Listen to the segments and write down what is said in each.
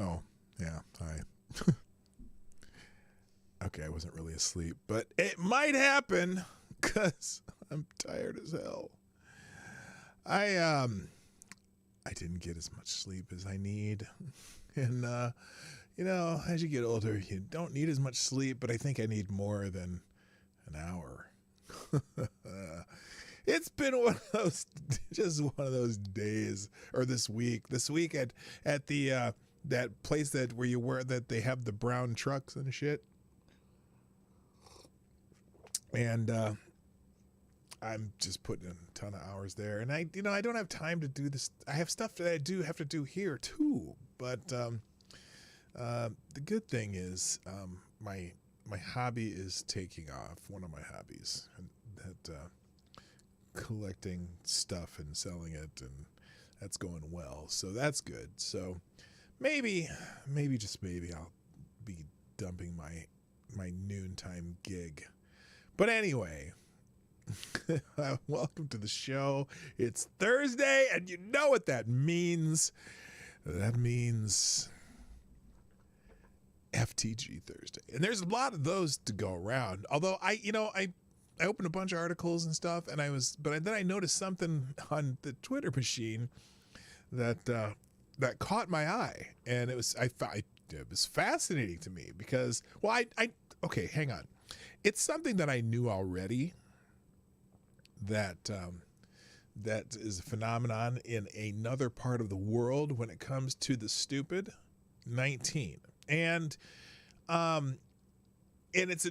Oh, yeah. Hi. Okay, I wasn't really asleep, but it might happen because I'm tired as hell. I didn't get as much sleep as I need. And, as you get older, you don't need as much sleep, but I think I need more than an hour. It's been one of those days, or this week at the, that place that they have the brown trucks and shit. And, I'm just putting in a ton of hours there, and I don't have time to do this. I have stuff that I do have to do here too. But the good thing is, my hobby is taking off. One of my hobbies, that collecting stuff and selling it, and that's going well. So that's good. So maybe just maybe I'll be dumping my noontime gig. But anyway. Welcome to the show. It's Thursday, and you know what that means. That means FTG Thursday. And there's a lot of those to go around. Although I opened a bunch of articles and stuff, and then I noticed something on the Twitter machine that caught my eye, and it was fascinating to me because, well, okay, hang on. It's something that I knew already. That is a phenomenon in another part of the world when it comes to the stupid 19, and it's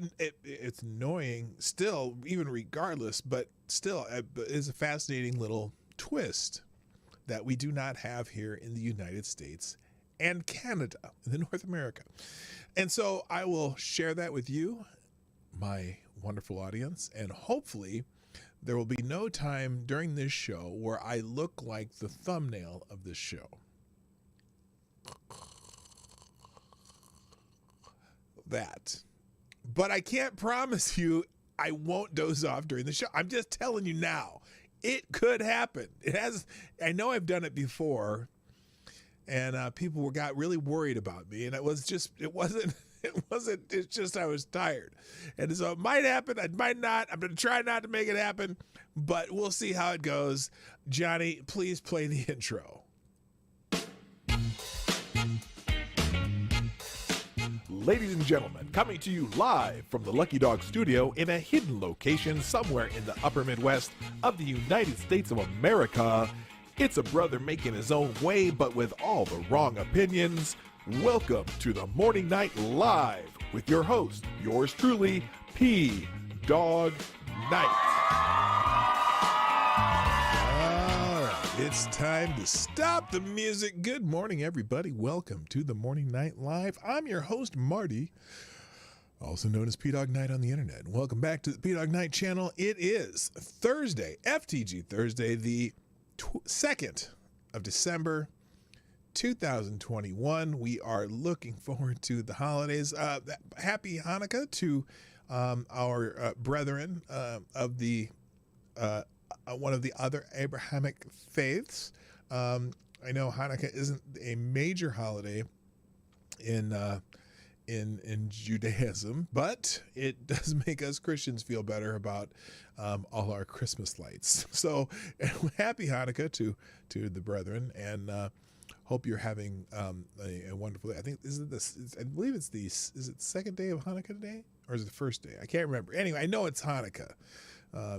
annoying still, even regardless, but still is a fascinating little twist that we do not have here in the United States and Canada, in North America. And so I will share that with you, my wonderful audience, and hopefully there will be no time during this show where I look like the thumbnail of this show. That. But I can't promise you I won't doze off during the show. I'm just telling you now. It could happen. It has. I know I've done it before, and people got really worried about me, and it's just I was tired. And so it might happen, it might not. I'm going to try not to make it happen, but we'll see how it goes. Johnny, please play the intro. Ladies and gentlemen, coming to you live from the Lucky Dog studio in a hidden location somewhere in the upper Midwest of the United States of America, it's a brother making his own way, but with all the wrong opinions. Welcome to the Morning Night Live with your host, yours truly, Dawg Knight. All right, it's time to stop the music. Good morning, everybody. Welcome to the Morning Night Live. I'm your host, Marty, also known as PDawgKnight on the internet. Welcome back to the Dawg Knight Channel. It is Thursday, FTG Thursday, the 2nd of December, 2021. We are looking forward to the holidays. Happy Hanukkah to our brethren of the one of the other Abrahamic faiths. I know Hanukkah isn't a major holiday in Judaism, but it does make us Christians feel better about all our Christmas lights. So happy Hanukkah to the brethren, and hope you're having a wonderful day. I think I believe it's is it the second day of Hanukkah today, or is it the first day? I can't remember. Anyway, I know it's Hanukkah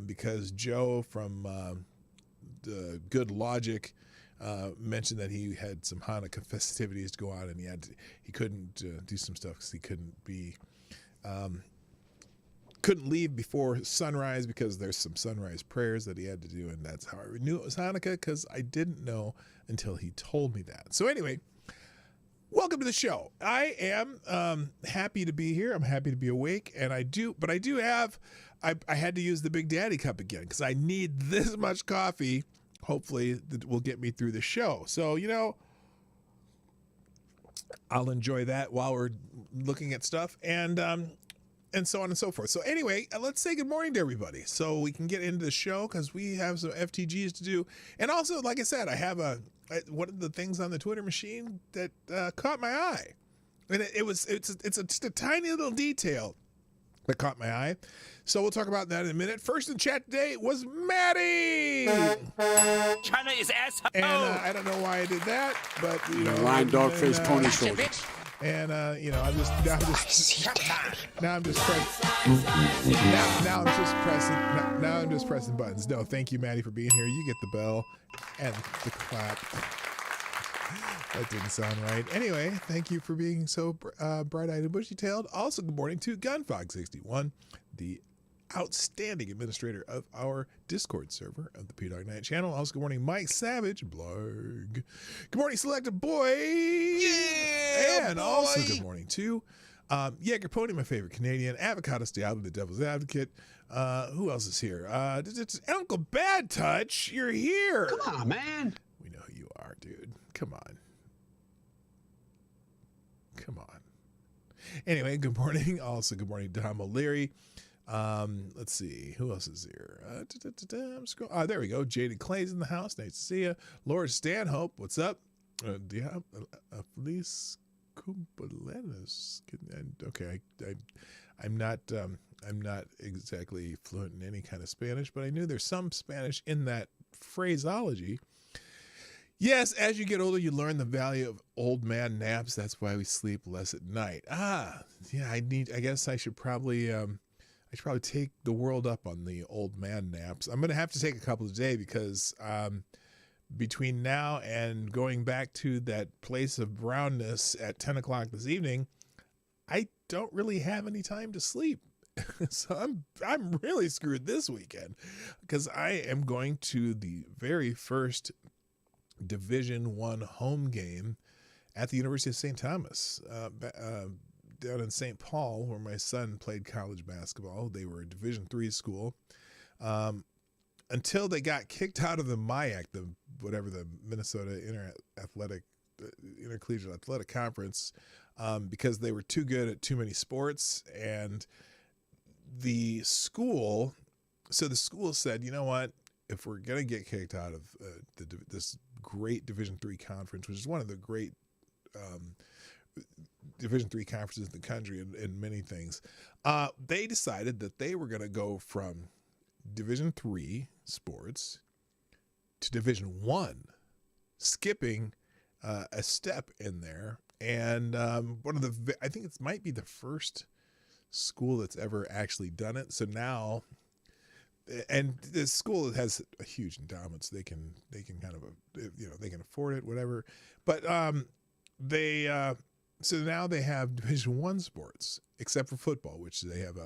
because Joe from the Good Logic mentioned that he had some Hanukkah festivities to go on, and he couldn't do some stuff because he couldn't leave before sunrise because there's some sunrise prayers that he had to do, and that's how I knew it was Hanukkah, because I didn't know until he told me that. So anyway, welcome to the show. I am happy to be here. I'm happy to be awake, and I had to use the Big Daddy cup again because I need this much coffee. Hopefully that will get me through the show. So, I'll enjoy that while we're looking at stuff. And and so on and so forth. So anyway, let's say good morning to everybody so we can get into the show because we have some FTGs to do. And also, like I said, I have one of the things on the Twitter machine that caught my eye. And it's just a tiny little detail that caught my eye. So we'll talk about that in a minute. First in chat today was Maddie. China is asshole. And I don't know why I did that, but Lion, dog face, pony shoulder. And now I'm just pressing buttons. No, thank you, Maddie, for being here. You get the bell and the clap. That didn't sound right. Anyway, thank you for being so bright-eyed and bushy-tailed. Also, good morning to Gunfog61, the outstanding administrator of our Discord server of the P-Dawg Knight Channel. Also, good morning, Mike Savage, blog. Good morning, Selected Boy. Yeah, and boy. Also, good morning to Jaeger Pony, my favorite Canadian, Avocados Diablo, the Devil's Advocate. Who else is here? Uncle Bad Touch, you're here. Come on, man. We know who you are, dude. Come on. Anyway, good morning. Also, good morning, Dom O'Leary. Let's see. Who else is here? I'm scrolling. There we go. Jaded Clay's in the house. Nice to see you. Laura Stanhope, what's up? Felice Kumpalenis. Okay, I'm not exactly fluent in any kind of Spanish, but I knew there's some Spanish in that phraseology. Yes, as you get older, you learn the value of old man naps. That's why we sleep less at night. Yeah, I guess I should probably take the world up on the old man naps. I'm going to have to take a couple today because between now and going back to that place of brownness at 10 o'clock this evening, I don't really have any time to sleep. So I'm really screwed this weekend because I am going to the very first Division I home game at the University of St. Thomas down in St. Paul, where my son played college basketball. They were a Division III school until they got kicked out of the MIAC, the Minnesota Intercollegiate Athletic Conference, because they were too good at too many sports. And the school said, you know what? If we're going to get kicked out of this great Division III conference, which is one of the great Division III conferences in the country in many things, they decided that they were going to go from Division III sports to Division I, skipping a step in there. And I think it might be the first school that's ever actually done it. So now, and this school has a huge endowment, so they can kind of they can afford it, whatever. But so now they have Division I sports, except for football, which they have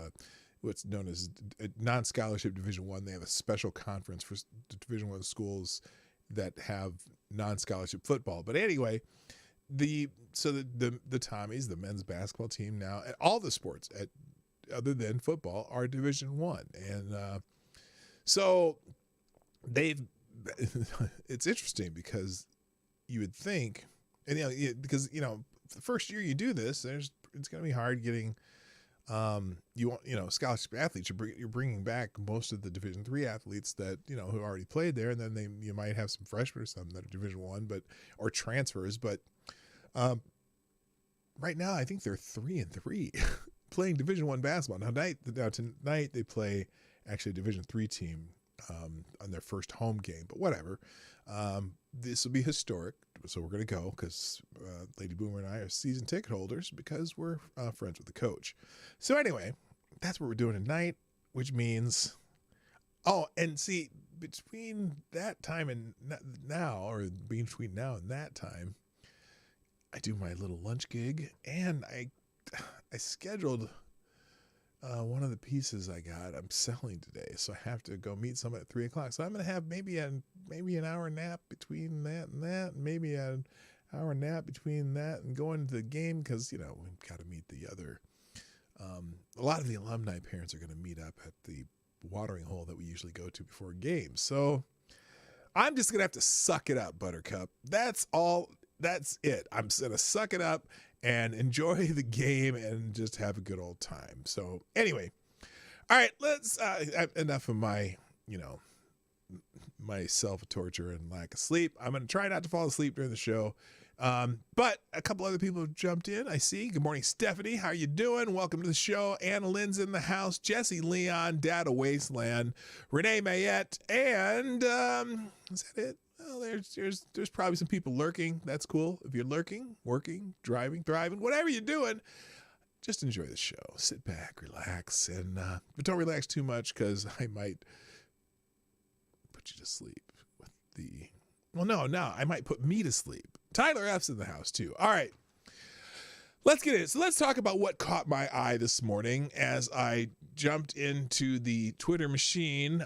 what's known as a non-scholarship Division I. They have a special conference for Division I schools that have non-scholarship football. But anyway, the Tommies, the men's basketball team now, all the sports other than football are Division I, and so it's interesting because you would think, and because the first year you do this, it's going to be hard getting scholarship athletes. You're bringing back most of the Division III athletes that who already played there, and then you might have some freshmen or something that are Division I, or transfers. But right now, I think they're 3-3 playing Division I basketball. Now tonight they play actually a Division III team on their first home game, but whatever. This will be historic, so we're going to go because Lady Boomer and I are season ticket holders because we're friends with the coach. So anyway, that's what we're doing tonight, which means, and see, between that time and now, or between now and that time, I do my little lunch gig, and I scheduled one of the pieces I'm selling today, so I have to go meet someone at 3:00. So I'm going to have maybe an hour nap between that and that, and maybe an hour nap between that and going to the game because we've got to meet the other. A lot of the alumni parents are going to meet up at the watering hole that we usually go to before games. So I'm just going to have to suck it up, Buttercup. That's all. That's it. I'm going to suck it up and enjoy the game and just have a good old time. So anyway, all right, let's enough of my, my self-torture and lack of sleep. I'm going to try not to fall asleep during the show. But a couple other people have jumped in. I see. Good morning, Stephanie. How you doing? Welcome to the show. Anna Lynn's in the house. Jesse Leon, Data Wasteland, Renee Mayette, and is that it? Well, there's probably some people lurking. That's cool. If you're lurking, working, driving, thriving, whatever you're doing, just enjoy the show. Sit back, relax, and but don't relax too much because I might put you to sleep with the. Well, no, I might put me to sleep. Tyler F's in the house too. All right, let's get it. So let's talk about what caught my eye this morning as I jumped into the Twitter machine.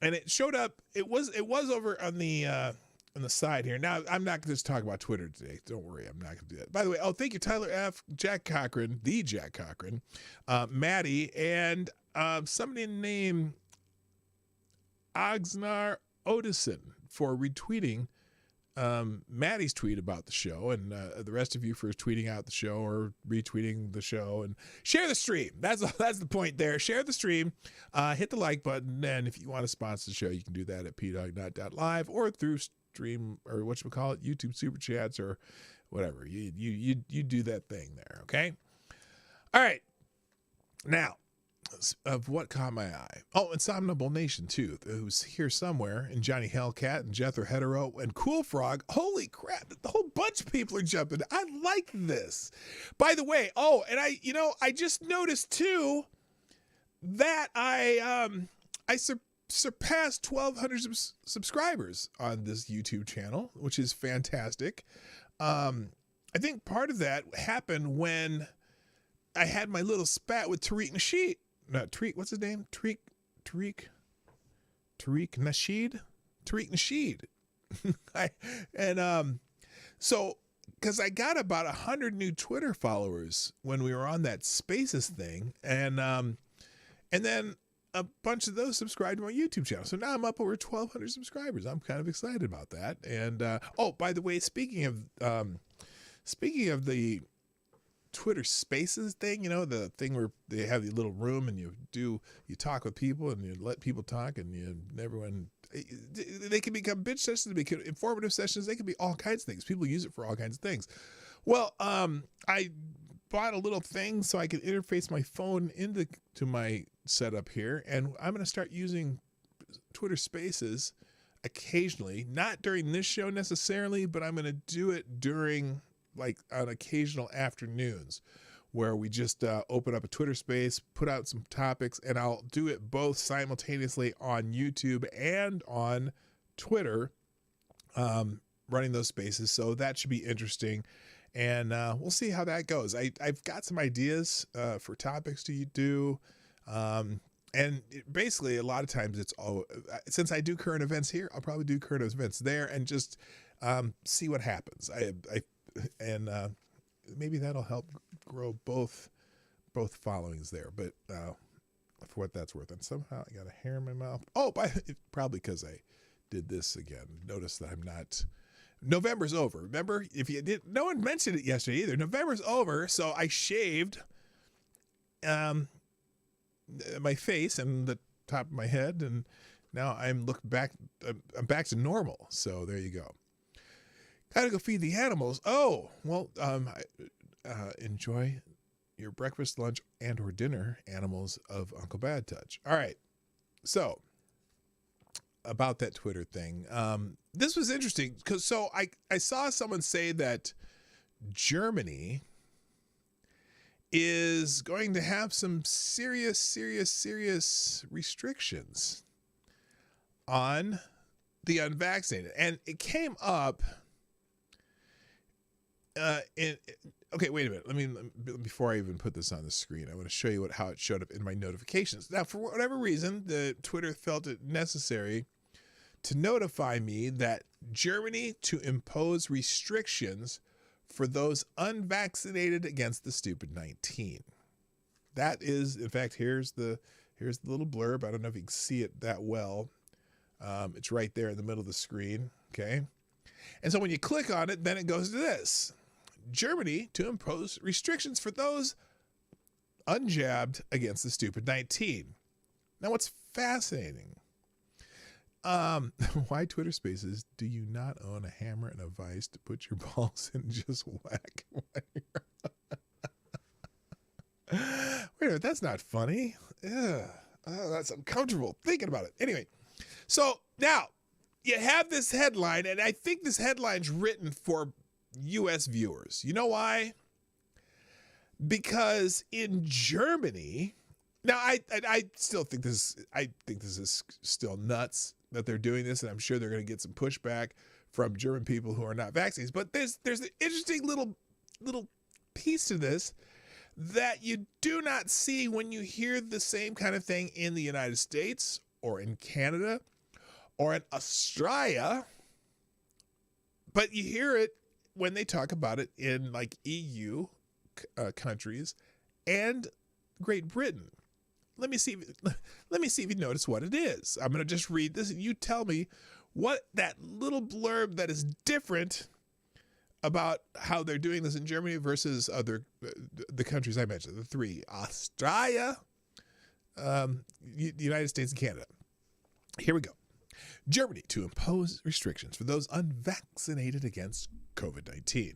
And it showed up. It was over on the side here. Now I'm not going to talk about Twitter today. Don't worry, I'm not going to do that. By the way, thank you, Tyler F, Jack Cochran, the Jack Cochran, Maddie, and somebody named Oxnar Odison for retweeting Maddie's tweet about the show, and the rest of you for tweeting out the show or retweeting the show, and share the stream. That's the point there. Share the stream, hit the like button, and if you want to sponsor the show, you can do that at PDawgKnight.live or through stream or whatchamacallit, YouTube SuperChats or whatever. You do that thing there, okay? All right. Now, of what caught my eye. Oh, Insomnable Nation too, who's here somewhere, and Johnny Hellcat and Jethro Hetero and Cool Frog. Holy crap, the whole bunch of people are jumping. I like this. By the way, and I just noticed too that I surpassed 1,200 subscribers on this YouTube channel, which is fantastic. I think part of that happened when I had my little spat with Tariq Nasheed. What's his name? Tariq Nasheed? Tariq Nasheed. So, because I got about 100 new Twitter followers when we were on that Spaces thing, and then a bunch of those subscribed to my YouTube channel. So now I'm up over 1,200 subscribers. I'm kind of excited about that. And by the way, speaking of the Twitter Spaces thing, the thing where they have the little room and you talk with people and you let people talk and they can become bitch sessions, they become informative sessions, they can be all kinds of things. People use it for all kinds of things. Well, I bought a little thing so I could interface my phone into my setup here, and I'm going to start using Twitter Spaces occasionally, not during this show necessarily, but I'm going to do it during on occasional afternoons where we just open up a Twitter space, put out some topics, and I'll do it both simultaneously on YouTube and on Twitter, running those spaces. So that should be interesting. And we'll see how that goes. I've got some ideas for topics to do. And basically a lot of times since I do current events here, I'll probably do current events there and just see what happens. And maybe that'll help grow both followings there. But for what that's worth, and somehow I got a hair in my mouth. Probably because I did this again. Notice that I'm not. November's over. Remember, if you did, no one mentioned it yesterday either. November's over, so I shaved my face and the top of my head, and now I'm back to normal. So there you go. Gotta go feed the animals. Oh, well, enjoy your breakfast, lunch, and or dinner, animals of Uncle Bad Touch. All right. So about that Twitter thing, this was interesting because I saw someone say that Germany is going to have some serious restrictions on the unvaccinated, and it came up. Okay, wait a minute. Before I even put this on the screen, I want to show you how it showed up in my notifications. Now, for whatever reason, the Twitter felt it necessary to notify me that Germany to impose restrictions for those unvaccinated against the stupid 19. That is, in fact, here's the little blurb. I don't know if you can see it that well. It's right there in the middle of the screen. Okay. And so when you click on it, then it goes to this. Germany to impose restrictions for those unjabbed against the stupid 19. Now, what's fascinating, why Twitter Spaces do you not own a hammer and a vise to put your balls in and just whack? Wait a minute, that's not funny. Ugh. Oh, that's uncomfortable thinking about it. Anyway, so now you have this headline, and I think this headline's written for U.S. viewers. You know why? Because in Germany, now I still think this is still nuts that they're doing this, and I'm sure they're going to get some pushback from German people who are not vaccinated. But there's an interesting little piece to this that you do not see when you hear the same kind of thing in the United States or in Canada or in Australia, but you hear it when they talk about it in like EU countries and Great Britain. Let me see if you notice what it is. I'm going to just read this and you tell me what that little blurb that is different about how they're doing this in Germany versus the countries I mentioned, the three: Australia, the United States, and Canada. Here we go. Germany to impose restrictions for those unvaccinated against COVID-19.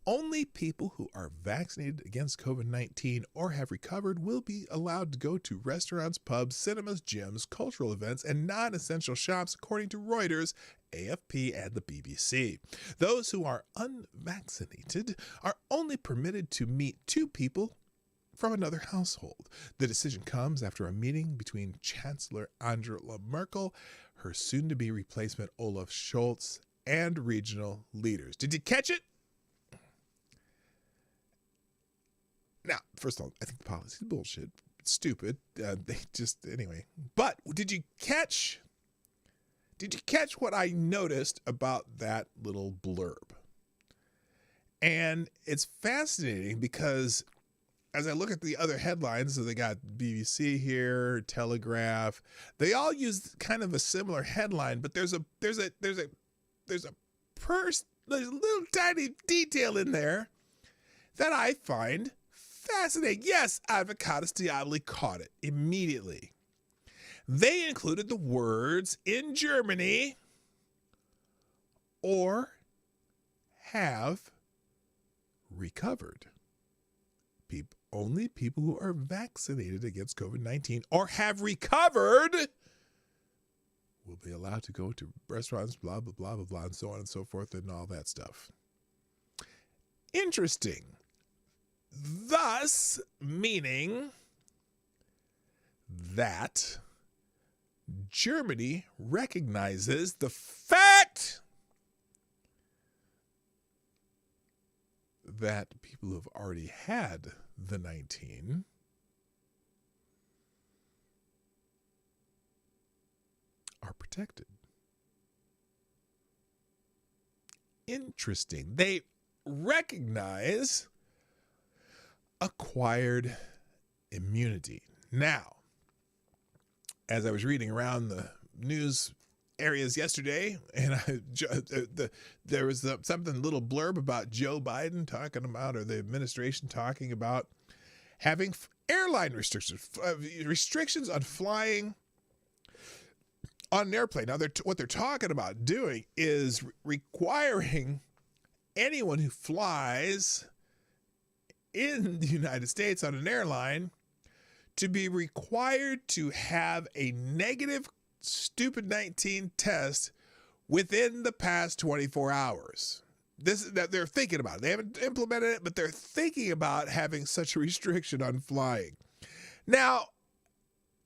Only people who are vaccinated against COVID-19 or have recovered will be allowed to go to restaurants, pubs, cinemas, gyms, cultural events, and non-essential shops, according to Reuters, AFP, and the BBC. Those who are unvaccinated are only permitted to meet 2 people from another household. The decision comes after a meeting between Chancellor Angela Merkel, her soon-to-be replacement Olaf Scholz, and regional leaders. Did you catch it? Now, first of all, I think the policy is bullshit. It's stupid. Anyway. But did you catch what I noticed about that little blurb? And it's fascinating because as I look at the other headlines, so they got BBC here, Telegraph, they all use kind of a similar headline, but there's a little tiny detail in there that I find fascinating. Yes, Advocatus Diaboli caught it immediately. They included the words in Germany or have recovered. Only people who are vaccinated against COVID-19 or have recovered will be allowed to go to restaurants, blah, blah, blah, blah, blah, and so on and so forth, and all that stuff. Interesting. Thus, meaning that Germany recognizes the fact that people who have already had the 19 are protected. Interesting. They recognize acquired immunity. Now, as I was reading around the news areas yesterday, and there was something little blurb about Joe Biden talking about, or the administration talking about having airline restrictions on flying on an airplane. Now, what they're talking about doing is requiring anyone who flies in the United States on an airline to be required to have a negative stupid 19 test within the past 24 hours. This that they're thinking about. They haven't implemented it, but they're thinking about having such a restriction on flying. Now,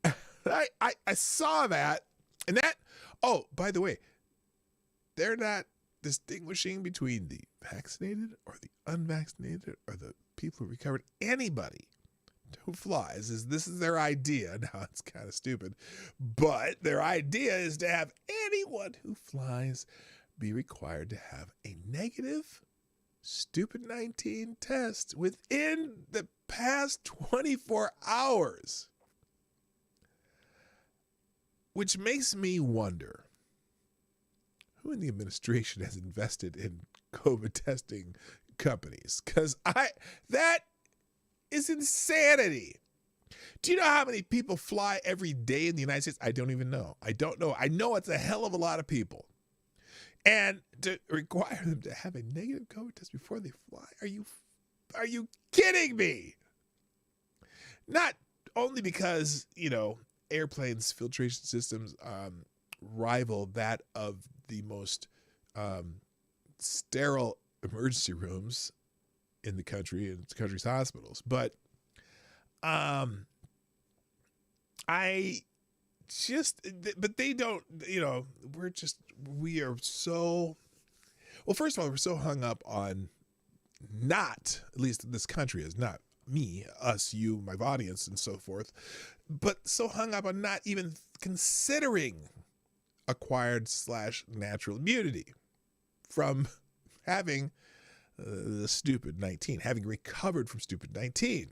I saw that, and that, oh, by the way, they're not distinguishing between the vaccinated or the unvaccinated or the people who recovered. Anybody who flies, this is their idea. Now, it's kind of stupid, but their idea is to have anyone who flies be required to have a negative stupid 19 test within the past 24 hours. Which makes me wonder, who in the administration has invested in COVID testing, companies, because that is insanity. Do you know how many people fly every day in the United States? I don't even know. I don't know. I know it's a hell of a lot of people. And to require them to have a negative COVID test before they fly? Are you kidding me? Not only because, airplanes' filtration systems rival that of the most sterile emergency rooms in the country and the country's hospitals, but they don't, we are so, well, first of all, we're so hung up on not, at least this country is not, me, us, you, my audience, and so forth, but so hung up on not even considering acquired/natural immunity from having the stupid 19, having recovered from stupid 19.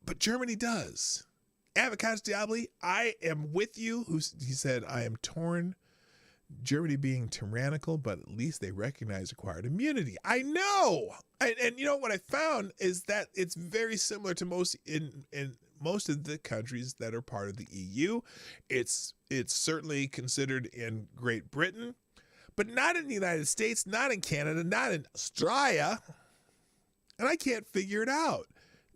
But Germany does. Avocados Diabli, I am with you. He said, I am torn. Germany being tyrannical, but at least they recognize acquired immunity. I know. And what I found is that it's very similar to most of the countries that are part of the EU. It's certainly considered in Great Britain, but not in the United States, not in Canada, not in Australia. And I can't figure it out.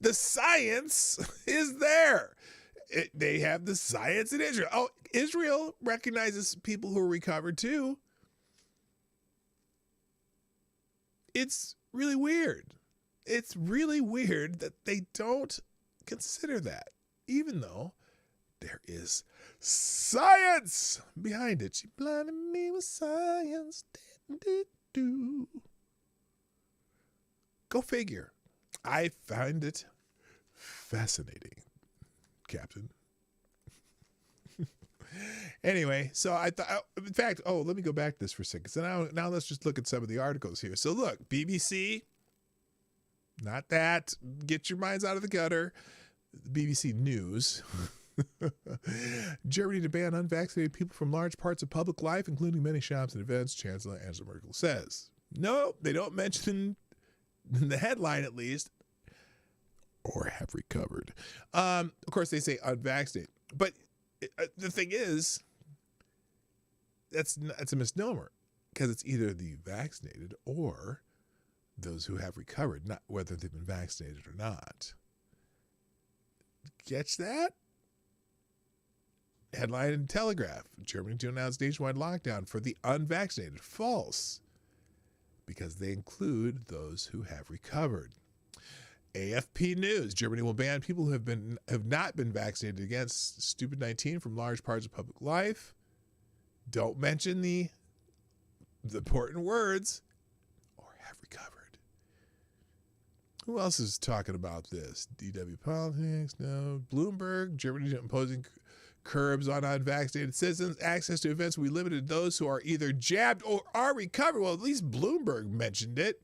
The science is there. They have the science in Israel. Oh, Israel recognizes people who are recovered too. It's really weird. It's really weird that they don't consider that, even though there is science behind it. She blinded me with science. Go figure. I find it fascinating, Captain. Anyway, so I thought, in fact, let me go back to this for a second. So now let's just look at some of the articles here. So look, BBC, not that, get your minds out of the gutter. BBC News. Germany to ban unvaccinated people from large parts of public life, including many shops and events, Chancellor Angela Merkel says. No, they don't mention, in the headline at least, or have recovered. Of course, they say unvaccinated. But the thing is, that's a misnomer, because it's either the vaccinated or those who have recovered, not whether they've been vaccinated or not. Catch that? Headline in Telegraph. Germany to announce nationwide lockdown for the unvaccinated. False, because they include those who have recovered. AFP News. Germany will ban people who have not been vaccinated against stupid 19 from large parts of public life. Don't mention the important words, or have recovered. Who else is talking about this? DW Politics, no. Bloomberg. Germany imposing curbs on unvaccinated citizens. Access to events will be limited to those who are either jabbed or are recovered. Well, at least Bloomberg mentioned it.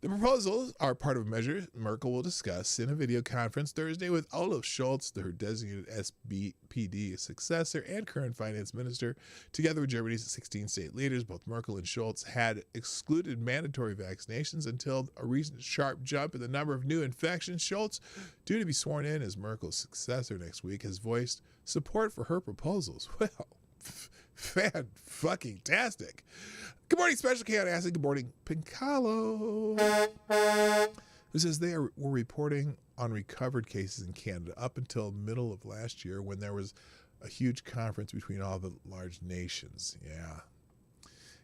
The proposals are part of a measure Merkel will discuss in a video conference Thursday with Olaf Scholz, her designated SPD successor and current finance minister, together with Germany's 16 state leaders. Both Merkel and Scholz had excluded mandatory vaccinations until a recent sharp jump in the number of new infections. Scholz, due to be sworn in as Merkel's successor next week, has voiced support for her proposals. Well, fan-fucking-tastic. Good morning, Special Chaotic Acid. Good morning, Pincalo. Who says were reporting on recovered cases in Canada up until middle of last year when there was a huge conference between all the large nations.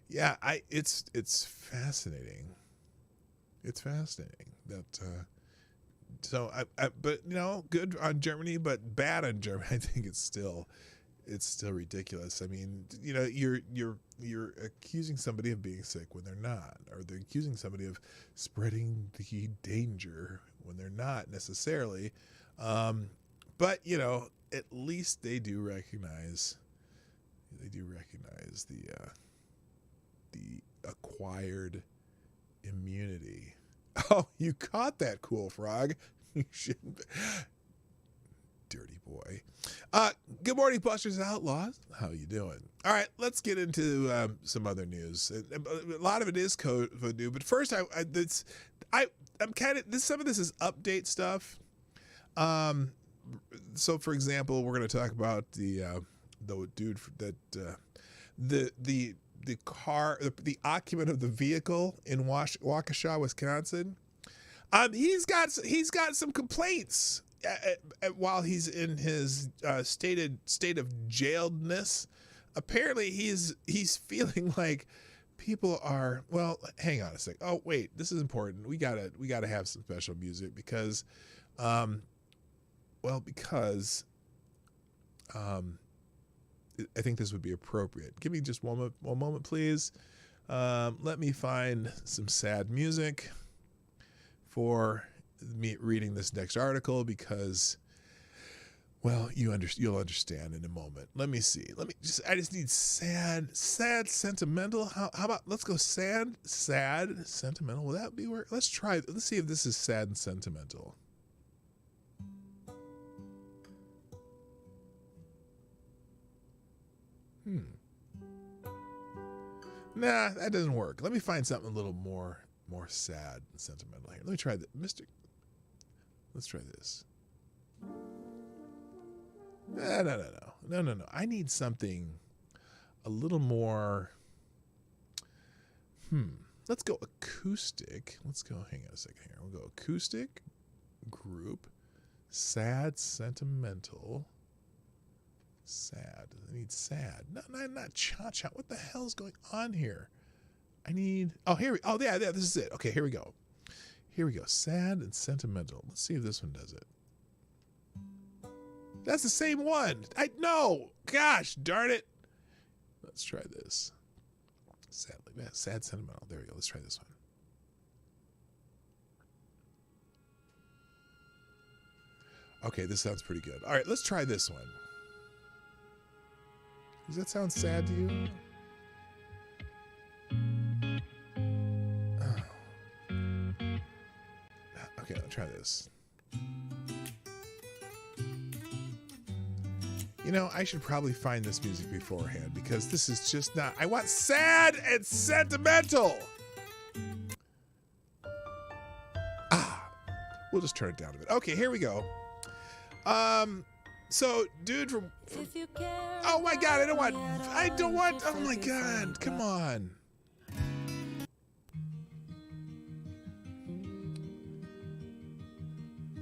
Yeah, it's fascinating. It's fascinating that. But good on Germany, but bad on Germany. I think it's still ridiculous. I mean, you're accusing somebody of being sick when they're not, or they're accusing somebody of spreading the danger when they're not necessarily. But at least they do recognize the acquired immunity. Oh, you caught that, Cool Frog. You shouldn't. dirty boy. Good morning, Busters Outlaws. How you doing? All right, let's get into some other news. A lot of it is COVID new, but first, I'm kind of some of this is update stuff. So, for example, we're going to talk about the dude that the car, the occupant of the vehicle in Waukesha, Wisconsin. He's got some complaints while he's in his state of jailedness. Apparently, he's feeling like people are. Well, hang on a sec. Oh, wait, this is important. We gotta have some special music because, I think this would be appropriate. Give me just one moment, please. Let me find some sad music for me reading this next article because, well, you'll understand in a moment. Let me see. I just need sad, sentimental. How about let's go sad, sentimental. Will that be where? Let's try. Let's see if this is sad and sentimental. Nah, that doesn't work. Let me find something a little more sad and sentimental here. Let me try that, Let's try this. No. I need something a little more. Let's go acoustic. Hang on a second here. We'll go acoustic, group, sad, sentimental. Sad. I need sad. Not cha-cha. What the hell is going on here? I need. Yeah. This is it. Okay, here we go. Sad and sentimental. Let's see if this one does it. That's the same one. No. Gosh, darn it. Let's try this. Sad, sentimental. There we go. Let's try this one. Okay, this sounds pretty good. All right, let's try this one. Does that sound sad to you? Oh. Okay, I'll try this. You know, I should probably find this music beforehand because this is just not. I want sad and sentimental. We'll just turn it down a bit. Okay, here we go. So, dude from oh my God, I don't want, oh my God, come on.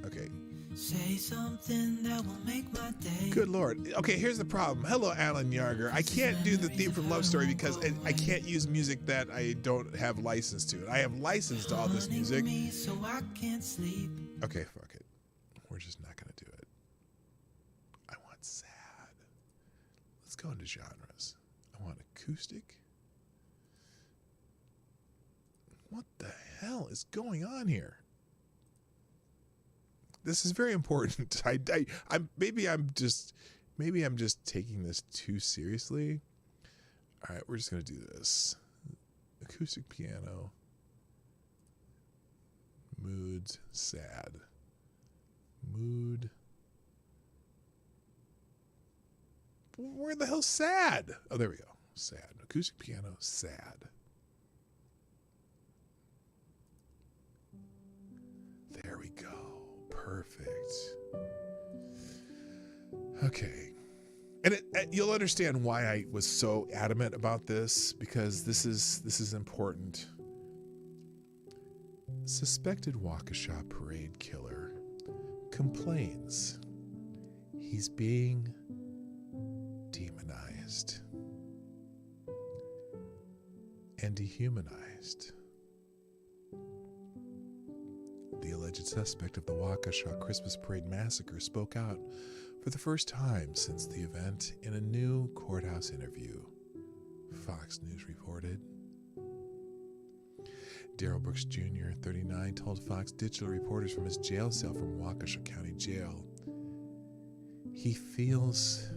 Okay. Say something that will make my day. Good Lord. Okay, here's the problem. Hello, Alan Yarger. I can't do the theme from Love Story because I can't use music that I don't have license to. I have license to all this music. So I can't sleep. Okay, fuck it. We're just not going to do it. Sad. Let's go into genres. I want acoustic. What the hell is going on here? This is very important. Maybe I'm just taking this too seriously. All right, we're just gonna do this. Acoustic piano. Moods. Sad. Mood. Where the hell's sad? Oh, there we go. Sad. Acoustic piano, sad. There we go. Perfect. Okay. And you'll understand why I was so adamant about this, because this is important. Suspected Waukesha parade killer complains he's being demonized and dehumanized. The alleged suspect of the Waukesha Christmas Parade massacre spoke out for the first time since the event in a new courthouse interview, Fox News reported. Darrell Brooks Jr., 39, told Fox digital reporters from his jail cell from Waukesha County Jail he feels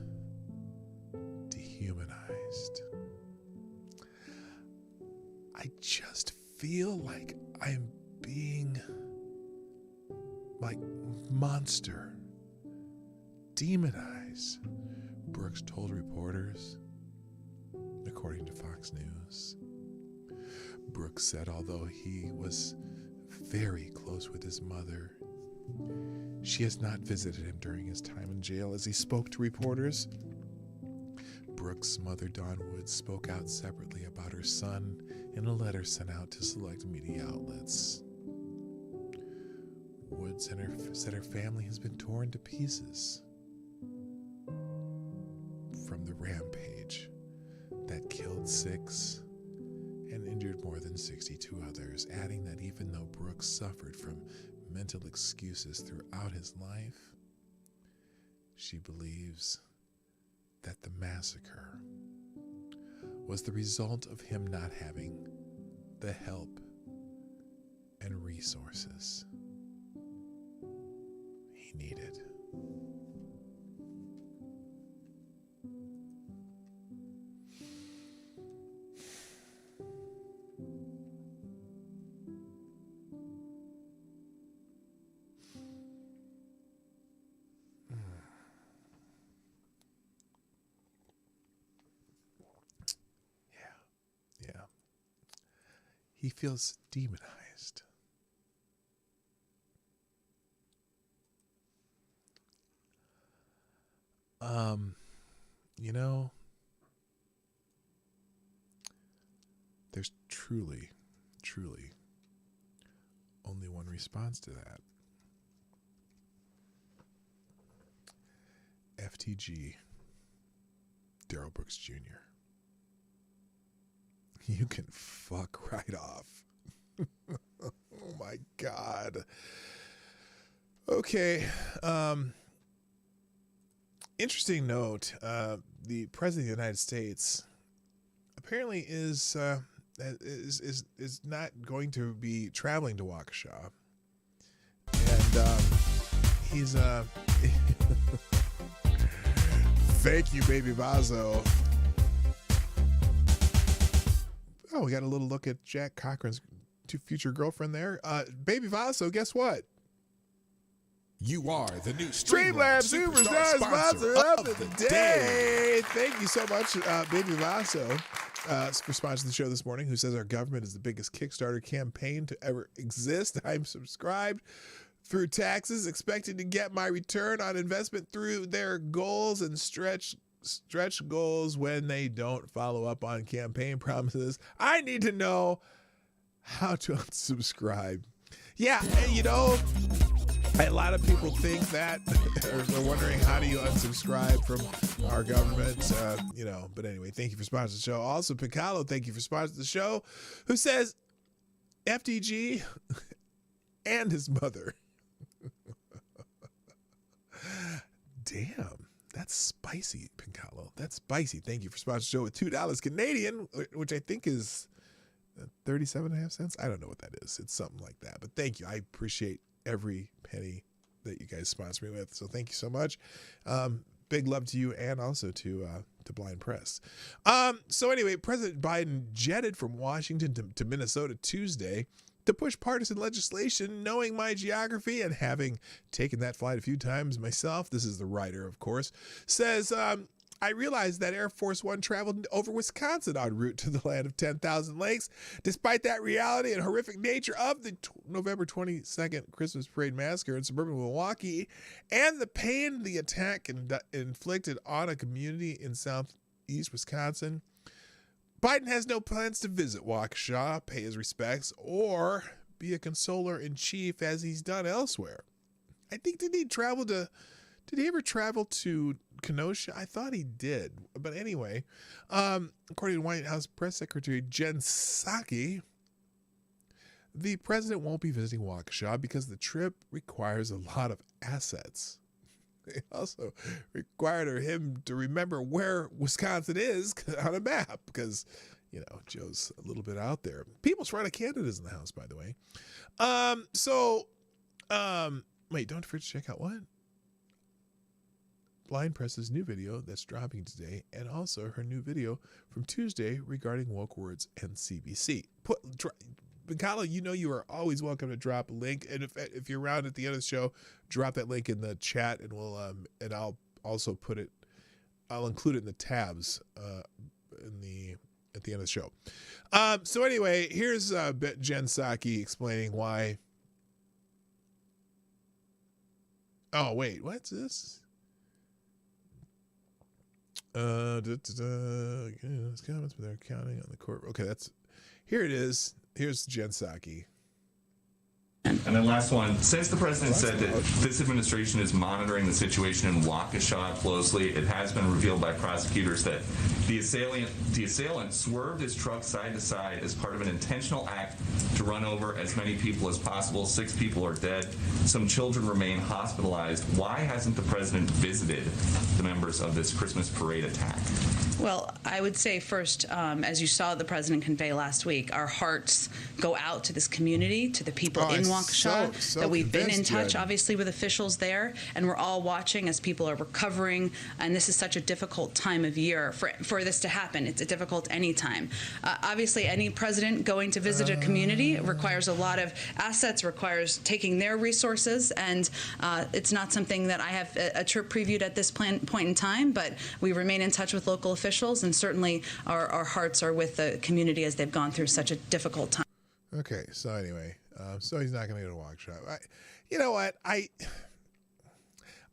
dehumanized. I just feel like I'm being like monster demonize, Brooks told reporters, according to Fox News. Brooks said although he was very close with his mother, she has not visited him during his time in jail. As he spoke to reporters, Brooks' mother, Dawn Woods, spoke out separately about her son in a letter sent out to select media outlets. Woods said her family has been torn to pieces from the rampage that killed 6 and injured more than 62 others, adding that even though Brooks suffered from mental excuses throughout his life, she believes that the massacre was the result of him not having the help and resources he needed. Yeah. He feels demonized. You know, there's truly only one response to that. FTG, Darrell Brooks Jr. You can fuck right off. Oh my God. Okay. Interesting note. The President of the United States apparently is not going to be traveling to Waukesha. And he's thank you, Baby Vazo. Oh, we got a little look at Jack Cochran's future girlfriend there. Baby Vaso, guess what? You are the new Streamlabs Superstar sponsor of the day. Thank you so much, Baby Vaso, for sponsoring the show this morning, who says our government is the biggest Kickstarter campaign to ever exist. I'm subscribed through taxes, expecting to get my return on investment through their goals and stretch goals when they don't follow up on campaign promises. I need to know how to unsubscribe. Yeah, you know, a lot of people think that, or they're wondering how do you unsubscribe from our government, you know, but anyway, thank you for sponsoring the show. Also, Piccolo, thank you for sponsoring the show, who says FTG and his mother. Damn. That's spicy, Pincalo. That's spicy. Thank you for sponsoring the show with $2 Canadian, which I think is 37.5 cents. I don't know what that is. It's something like that. But thank you. I appreciate every penny that you guys sponsor me with. So thank you so much. Big love to you and also to Blind Press. So anyway, President Biden jetted from Washington to Minnesota Tuesday to push partisan legislation. Knowing my geography and having taken that flight a few times myself, this is the writer, of course, says, I realized that Air Force One traveled over Wisconsin en route to the land of 10,000 lakes. Despite that reality and horrific nature of the November 22nd Christmas parade massacre in suburban Milwaukee and the pain the attack inflicted on a community in southeast Wisconsin, Biden has no plans to visit Waukesha, pay his respects, or be a consoler in chief as he's done elsewhere. I think, did he ever travel to Kenosha? I thought he did. But anyway, according to White House Press Secretary Jen Psaki, the president won't be visiting Waukesha because the trip requires a lot of assets. It also required him to remember where Wisconsin is on a map because, you know, Joe's a little bit out there. People's Front of Canada's in the house, by the way. Wait, don't forget to check out what? Blind Press's new video that's dropping today, and also her new video from Tuesday regarding woke words and CBC. Mikala, you know you are always welcome to drop a link, and if you're around at the end of the show, drop that link in the chat, and I'll also put it. I'll include it in the tabs at the end of the show. So anyway, here's Jen Psaki explaining why. Oh wait, what's this? Comments, but they're counting on the court. Okay, here it is. Here's Jen Psaki. And then last one, since the president said that this administration is monitoring the situation in Waukesha closely, it has been revealed by prosecutors that the assailant swerved his truck side to side as part of an intentional act to run over as many people as possible. 6 people are dead. Some children remain hospitalized. Why hasn't the president visited the members of this Christmas parade attack? Well, I would say first, as you saw the president convey last week, our hearts go out to this community, to the people in Waukesha, that we've been in touch, obviously, with officials there, and we're all watching as people are recovering, and this is such a difficult time of year for this to happen. It's difficult any time. Obviously, any president going to visit a community requires a lot of assets, requires taking their resources, and it's not something that I have a trip previewed at this point in time, but we remain in touch with local officials, and certainly our hearts are with the community as they've gone through such a difficult time. Okay, so anyway, so he's not going to go to Waukesha. You know what? I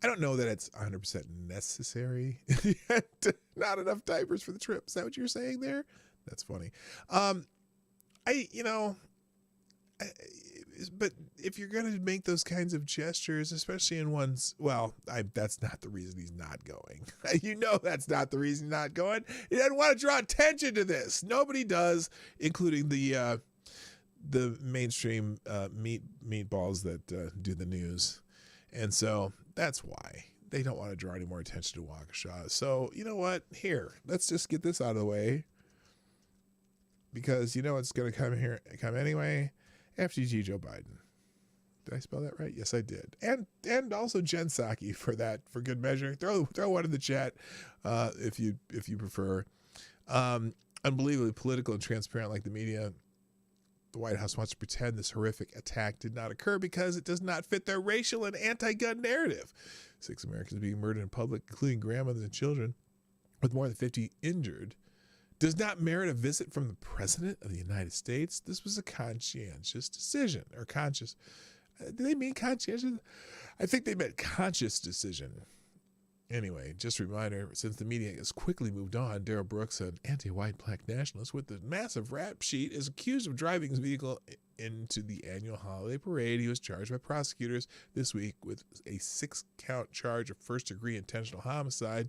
don't know that it's 100% necessary. Not enough diapers for the trip. Is that what you're saying there? That's funny. But if you're going to make those kinds of gestures, especially in one's, that's not the reason he's not going. You know that's not the reason he's not going. He doesn't want to draw attention to this. Nobody does, including the mainstream meatballs that do the news. And so that's why they don't want to draw any more attention to Waukesha. So you know what? Here, let's just get this out of the way, because you know it's going to come anyway. FTG Joe Biden. Did I spell that right? Yes, I did. And also Jen Psaki for good measure. Throw one in the chat if you prefer. Unbelievably political and transparent like the media. The White House wants to pretend this horrific attack did not occur because it does not fit their racial and anti-gun narrative. 6 Americans being murdered in public, including grandmothers and children, with more than 50 injured, does not merit a visit from the President of the United States. This was a conscientious decision, or conscious. Do they mean conscientious? I think they meant conscious decision. Anyway, just a reminder, since the media has quickly moved on, Darrell Brooks, an anti-white black nationalist with a massive rap sheet, is accused of driving his vehicle into the annual holiday parade. He was charged by prosecutors this week with a 6-count charge of first-degree intentional homicide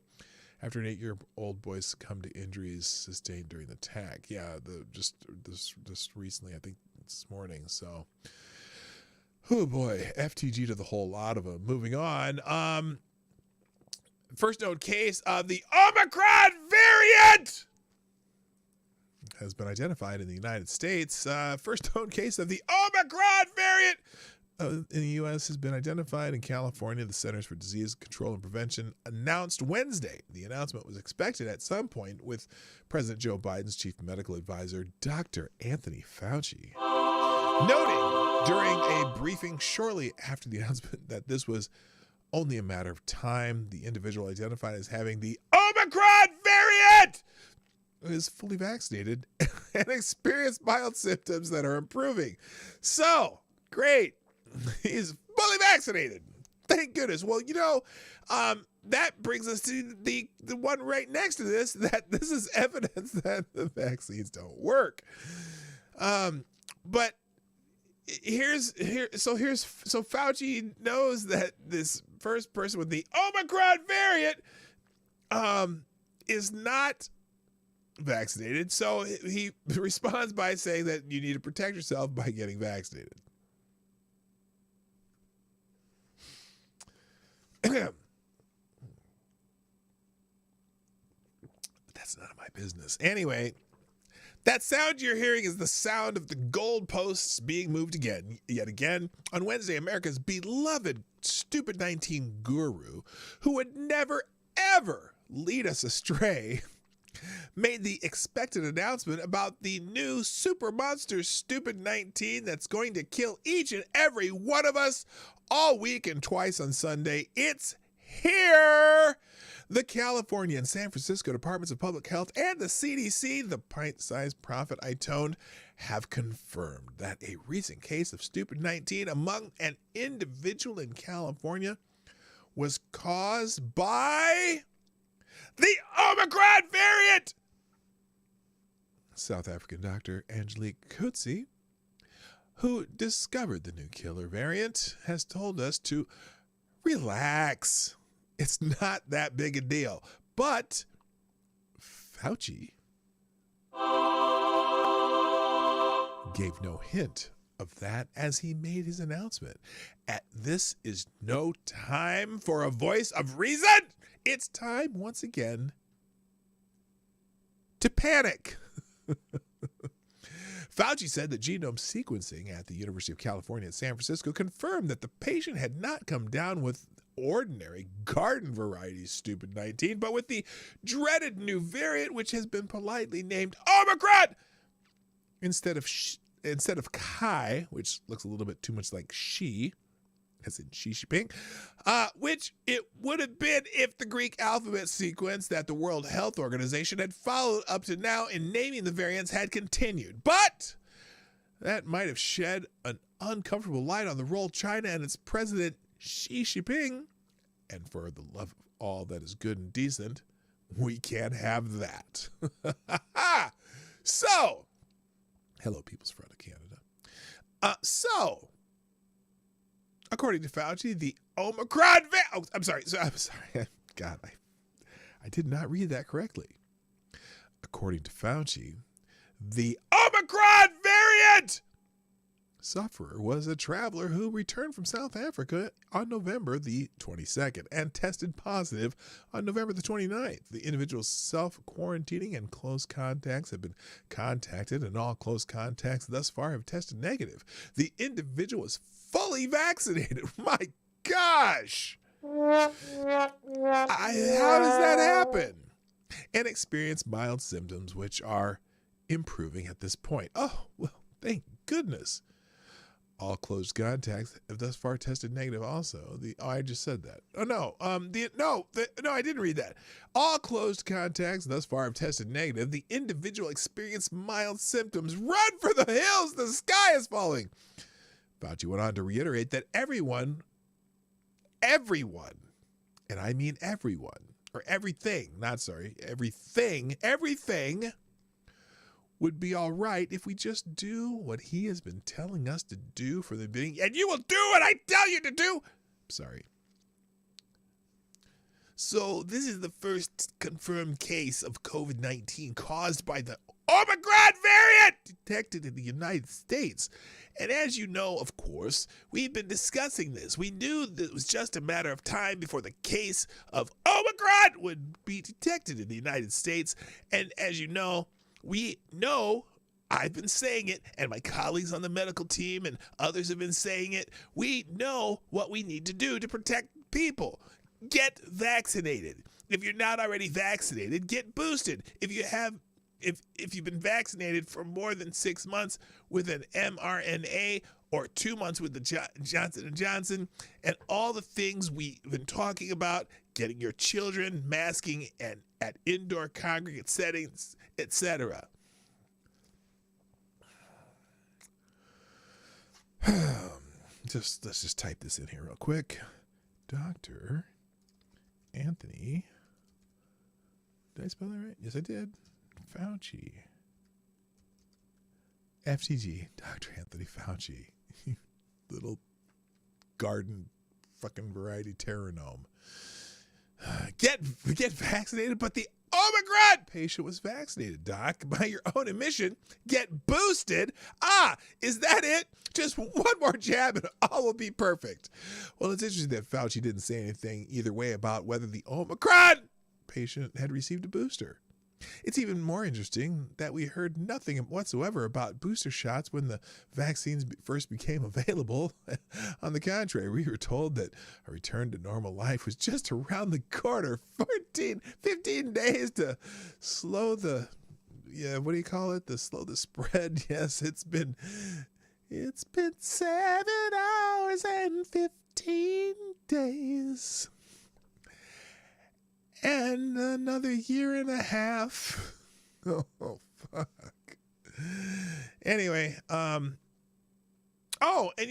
after an 8-year-old boy succumbed to injuries sustained during the attack. Yeah, just recently, I think this morning. So, oh boy, FTG to the whole lot of them. Moving on. First known case of the Omicron variant has been identified in the United States. First known case of the Omicron variant in the U.S. has been identified in California. The Centers for Disease Control and Prevention announced Wednesday. The announcement was expected at some point, with President Joe Biden's chief medical advisor, Dr. Anthony Fauci, noting during a briefing shortly after the announcement that this was only a matter of time. The individual identified as having the Omicron variant is fully vaccinated and experienced mild symptoms that are improving. So, great. He's fully vaccinated. Thank goodness. Well, that brings us to the one right next to this, that this is evidence that the vaccines don't work. But so Fauci knows that this first person with the Omicron variant is not vaccinated. So he responds by saying that you need to protect yourself by getting vaccinated. That's none of my business. Anyway, that sound you're hearing is the sound of the goalposts being moved yet again. On Wednesday, America's beloved Stupid 19 guru, who would never, ever lead us astray, made the expected announcement about the new super monster Stupid 19 that's going to kill each and every one of us all week and twice on Sunday. It's here. The California and San Francisco Departments of Public Health and the CDC, the pint-sized prophet I toned, have confirmed that a recent case of stupid-19 among an individual in California was caused by the Omicron variant. South African doctor Angelique Coetzee, who discovered the new killer variant, has told us to relax. It's not that big a deal. But Fauci gave no hint of that as he made his announcement. This is no time for a voice of reason. It's time once again to panic. Fauci said that genome sequencing at the University of California at San Francisco confirmed that the patient had not come down with ordinary garden variety stupid-19, but with the dreaded new variant, which has been politely named Omicron instead of Kai, which looks a little bit too much like she, as in Xi Jinping, which it would have been if the Greek alphabet sequence that the World Health Organization had followed up to now in naming the variants had continued. But that might have shed an uncomfortable light on the role China and its president Xi Jinping, and for the love of all that is good and decent, we can't have that. So, hello, People's Front of Canada. So, according to Fauci, the Omicron I'm sorry. God, I did not read that correctly. According to Fauci, the Omicron variant sufferer was a traveler who returned from South Africa on November the 22nd and tested positive on November the 29th. The individual's self-quarantining and close contacts have been contacted, and all close contacts thus far have tested negative. The individual is fully vaccinated. My gosh! How does that happen? And experienced mild symptoms, which are improving at this point. Oh, well, thank goodness. All closed contacts have thus far tested negative also. I just said that. Oh, no. No, I didn't read that. All closed contacts thus far have tested negative. The individual experienced mild symptoms. Run for the hills. The sky is falling. Fauci went on to reiterate that everyone, and I mean everyone, or everything would be all right if we just do what he has been telling us to do from the beginning. And you will do what I tell you to do. Sorry. So this is the first confirmed case of COVID-19 caused by the Omicron variant detected in the United States. And as you know, of course, we've been discussing this. We knew that it was just a matter of time before the case of Omicron would be detected in the United States. And as you know, we know, I've been saying it, and my colleagues on the medical team and others have been saying it. We know what we need to do to protect people. Get vaccinated. If you're not already vaccinated, get boosted. If you've been vaccinated for more than 6 months with an mRNA or 2 months with the Johnson & Johnson, and all the things we've been talking about, getting your children masking and at indoor congregate settings, etc. Let's just type this in here real quick. Dr. Anthony. Did I spell that right? Yes, I did. Fauci. FTG. Dr. Anthony Fauci. Little garden fucking variety terranome. Get vaccinated, but the Omicron patient was vaccinated, Doc. By your own admission, get boosted. Is that it? Just one more jab and all will be perfect. Well, it's interesting that Fauci didn't say anything either way about whether the Omicron patient had received a booster. It's even more interesting that we heard nothing whatsoever about booster shots when the vaccines first became available. On the contrary, we were told that a return to normal life was just around the corner. 15 days to slow the, slow the spread. Yes, it's been 7 hours and 15 days. And another year and a half. Oh, fuck. Anyway, oh, and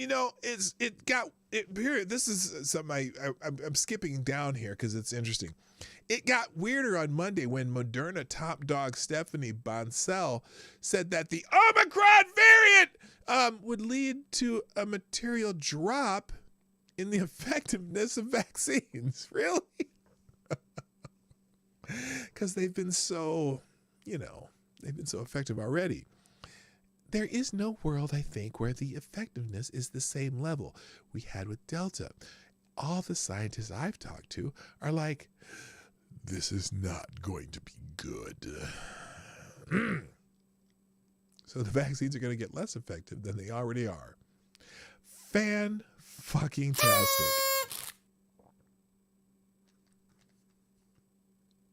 here, this is something I'm skipping down here because it's interesting. It got weirder on Monday when Moderna top dog Stephanie Bancel said that the Omicron variant would lead to a material drop in the effectiveness of vaccines. Really? Because they've been so, they've been so effective already. There is no world, I think, where the effectiveness is the same level we had with Delta. All the scientists I've talked to are like, this is not going to be good. So the vaccines are going to get less effective than they already are. Fan-fucking-tastic.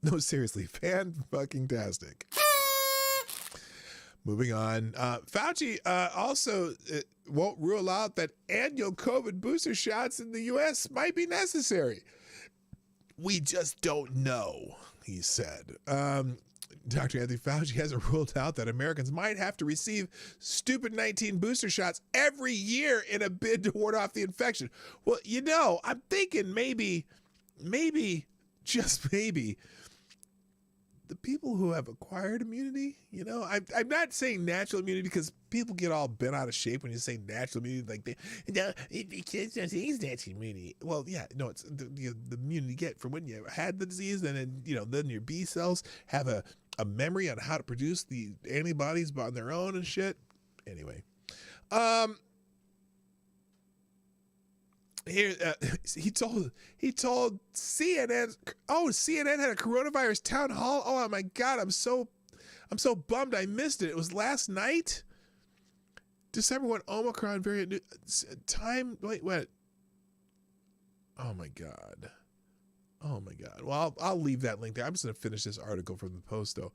No, seriously, fan-fucking-tastic. Moving on. Fauci also won't rule out that annual COVID booster shots in the U.S. might be necessary. We just don't know, he said. Dr. Anthony Fauci hasn't ruled out that Americans might have to receive stupid 19 booster shots every year in a bid to ward off the infection. Well, I'm thinking maybe, just maybe, the people who have acquired immunity, I'm not saying natural immunity because people get all bent out of shape when you say natural immunity, it's natural immunity. Well, yeah, no, it's the immunity you get from when you had the disease, and then your B cells have a memory on how to produce the antibodies on their own and shit. Anyway, here he told CNN. Oh, CNN had a coronavirus town hall. Oh my God, I'm so bummed I missed it. It was last night, December 1, Omicron variant time. Wait, what? Oh my God. Well, I'll leave that link there. I'm just gonna finish this article from the Post though.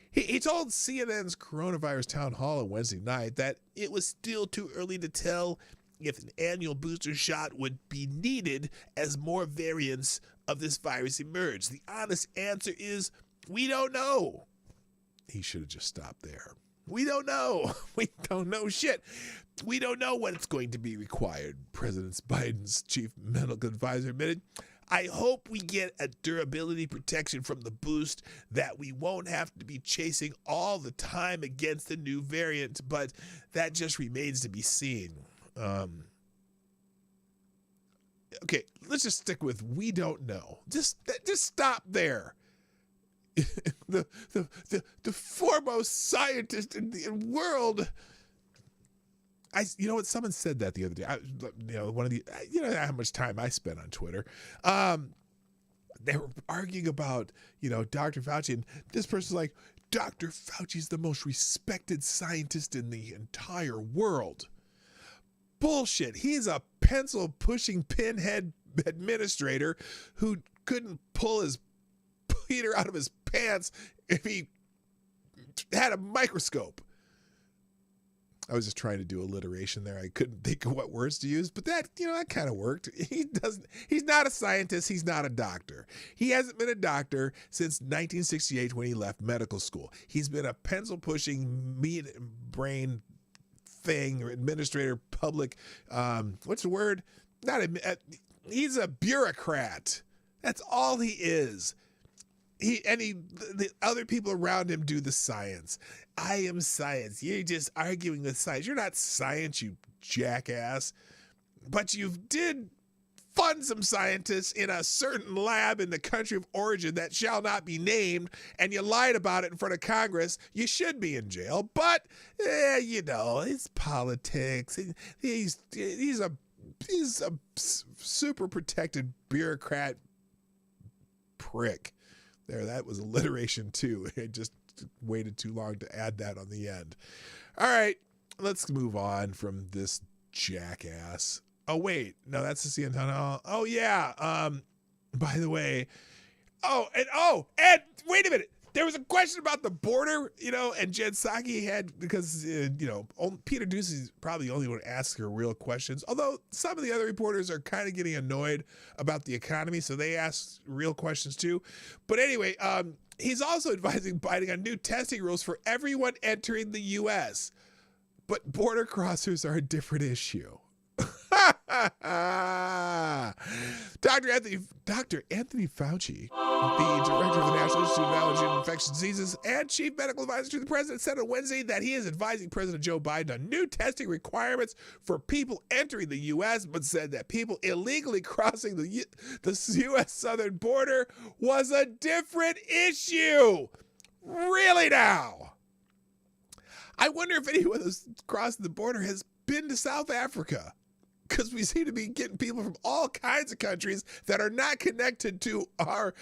He told CNN's coronavirus town hall on Wednesday night that it was still too early to tell if an annual booster shot would be needed as more variants of this virus emerge. The honest answer is we don't know. He should have just stopped there. We don't know. We don't know shit. We don't know when it's going to be required, President Biden's chief medical advisor admitted. I hope we get a durability protection from the boost that we won't have to be chasing all the time against the new variant, but that just remains to be seen. Okay, let's just stick with we don't know. Just stop there. the foremost scientist in the world. Someone said that the other day. One of the, how much time I spent on Twitter. They were arguing about, Dr. Fauci, and this person's like, Dr. Fauci's the most respected scientist in the entire world. Bullshit. He's a pencil-pushing pinhead administrator who couldn't pull his Peter out of his pants if he had a microscope. I was just trying to do alliteration there. I couldn't think of what words to use, but that kind of worked. He's not a scientist. He's not a doctor. He hasn't been a doctor since 1968 when he left medical school. He's been a pencil-pushing, meat-brain thing, or administrator, public, what's the word? He's a bureaucrat. That's all he is. The other people around him do the science. I am science. You're just arguing with science. You're not science, you jackass. But you did fund some scientists in a certain lab in the country of origin that shall not be named, and you lied about it in front of Congress. You should be in jail, but it's politics. He's a super protected bureaucrat prick. There, that was alliteration too. I just waited too long to add that on the end. All right, let's move on from this jackass. Oh, wait. No, that's the CNN town hall. Oh, yeah. By the way. And wait a minute. there was a question about the border, and Jen Psaki had, because, Peter Doocy's probably the only one to ask her real questions, although some of the other reporters are kind of getting annoyed about the economy, so they ask real questions too. But anyway, he's also advising Biden on new testing rules for everyone entering the U.S., but border crossers are a different issue. Dr. Anthony Fauci, the director of the National Institute of Allergy and Infectious Diseases and chief medical advisor to the president, said on Wednesday that he is advising President Joe Biden on new testing requirements for people entering the U.S., but said that people illegally crossing the U.S. southern border was a different issue. Really now? I wonder if anyone who's crossing the border has been to South Africa, because we seem to be getting people from all kinds of countries that are not connected to our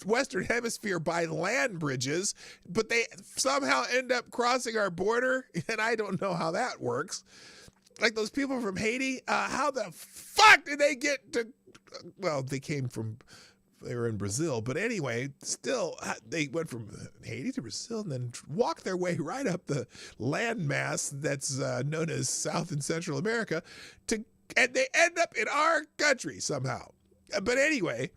Western Hemisphere by land bridges, but they somehow end up crossing our border, and I don't know how that works. Like those people from Haiti, how the fuck did they get to, well, they were in Brazil, but anyway, still, they went from Haiti to Brazil and then walked their way right up the landmass that's known as South and Central America, and they end up in our country somehow. But anyway,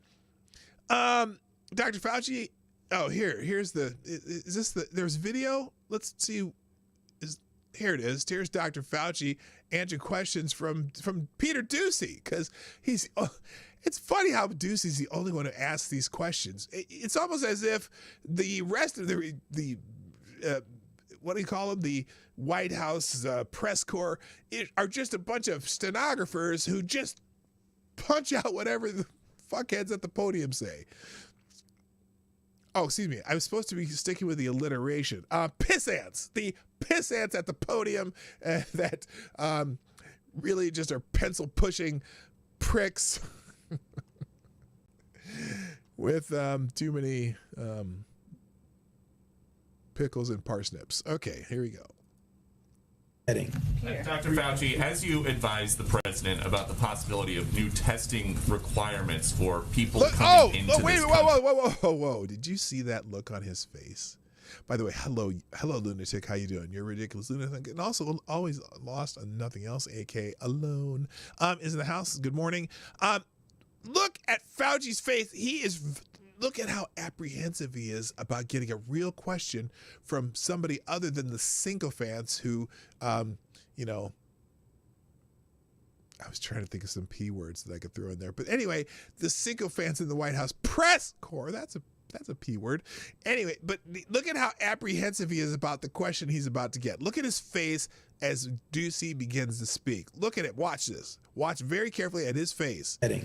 Dr. Fauci, here's there's video? Let's see. Here it is. Here's Dr. Fauci answering questions from Peter Doocy, because it's funny how Doocy's the only one who asks these questions. It's almost as if the rest of the what do you call them? The White House press corps are just a bunch of stenographers who just punch out whatever the fuckheads at the podium say. Oh, excuse me. I was supposed to be sticking with the alliteration. Pissants. The pissants at the podium that really just are pencil-pushing pricks with too many pickles and parsnips. Okay, here we go. Dr. Fauci, as you advise the president about the possibility of new testing requirements for people coming into this country. Whoa. Did you see that look on his face? By the way, hello, lunatic. How you doing? You're a ridiculous lunatic. And also always lost on nothing else, a.k.a. alone. Is in the house. Good morning. Look at Fauci's face. Look at how apprehensive he is about getting a real question from somebody other than the sycophants who, I was trying to think of some P words that I could throw in there. But anyway, the sycophants in the White House press corps, that's a P word. Anyway, but look at how apprehensive he is about the question he's about to get. Look at his face as Doocy begins to speak. Look at it. Watch this. Watch very carefully at his face. Dr.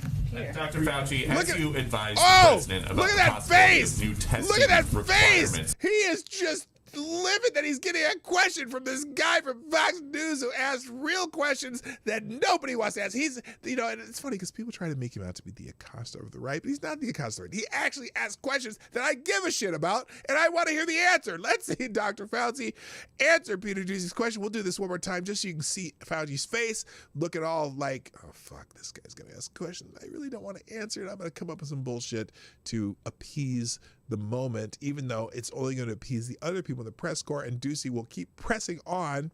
Fauci, as you advise the president about the possibility of new testing requirements. Face. He is just livid that he's getting a question from this guy from Fox News who asks real questions that nobody wants to ask. He's, and it's funny because people try to make him out to be the Acosta of the right, but he's not the Acosta of the right. He actually asks questions that I give a shit about, and I want to hear the answer. Let's see Dr. Fauci answer Peter Doocy's question. We'll do this one more time just so you can see Fauci's face, looking all like, oh, fuck, this guy's going to ask questions I really don't want to answer, and I'm going to come up with some bullshit to appease the moment, even though it's only going to appease the other people in the press corps, and Doocy will keep pressing on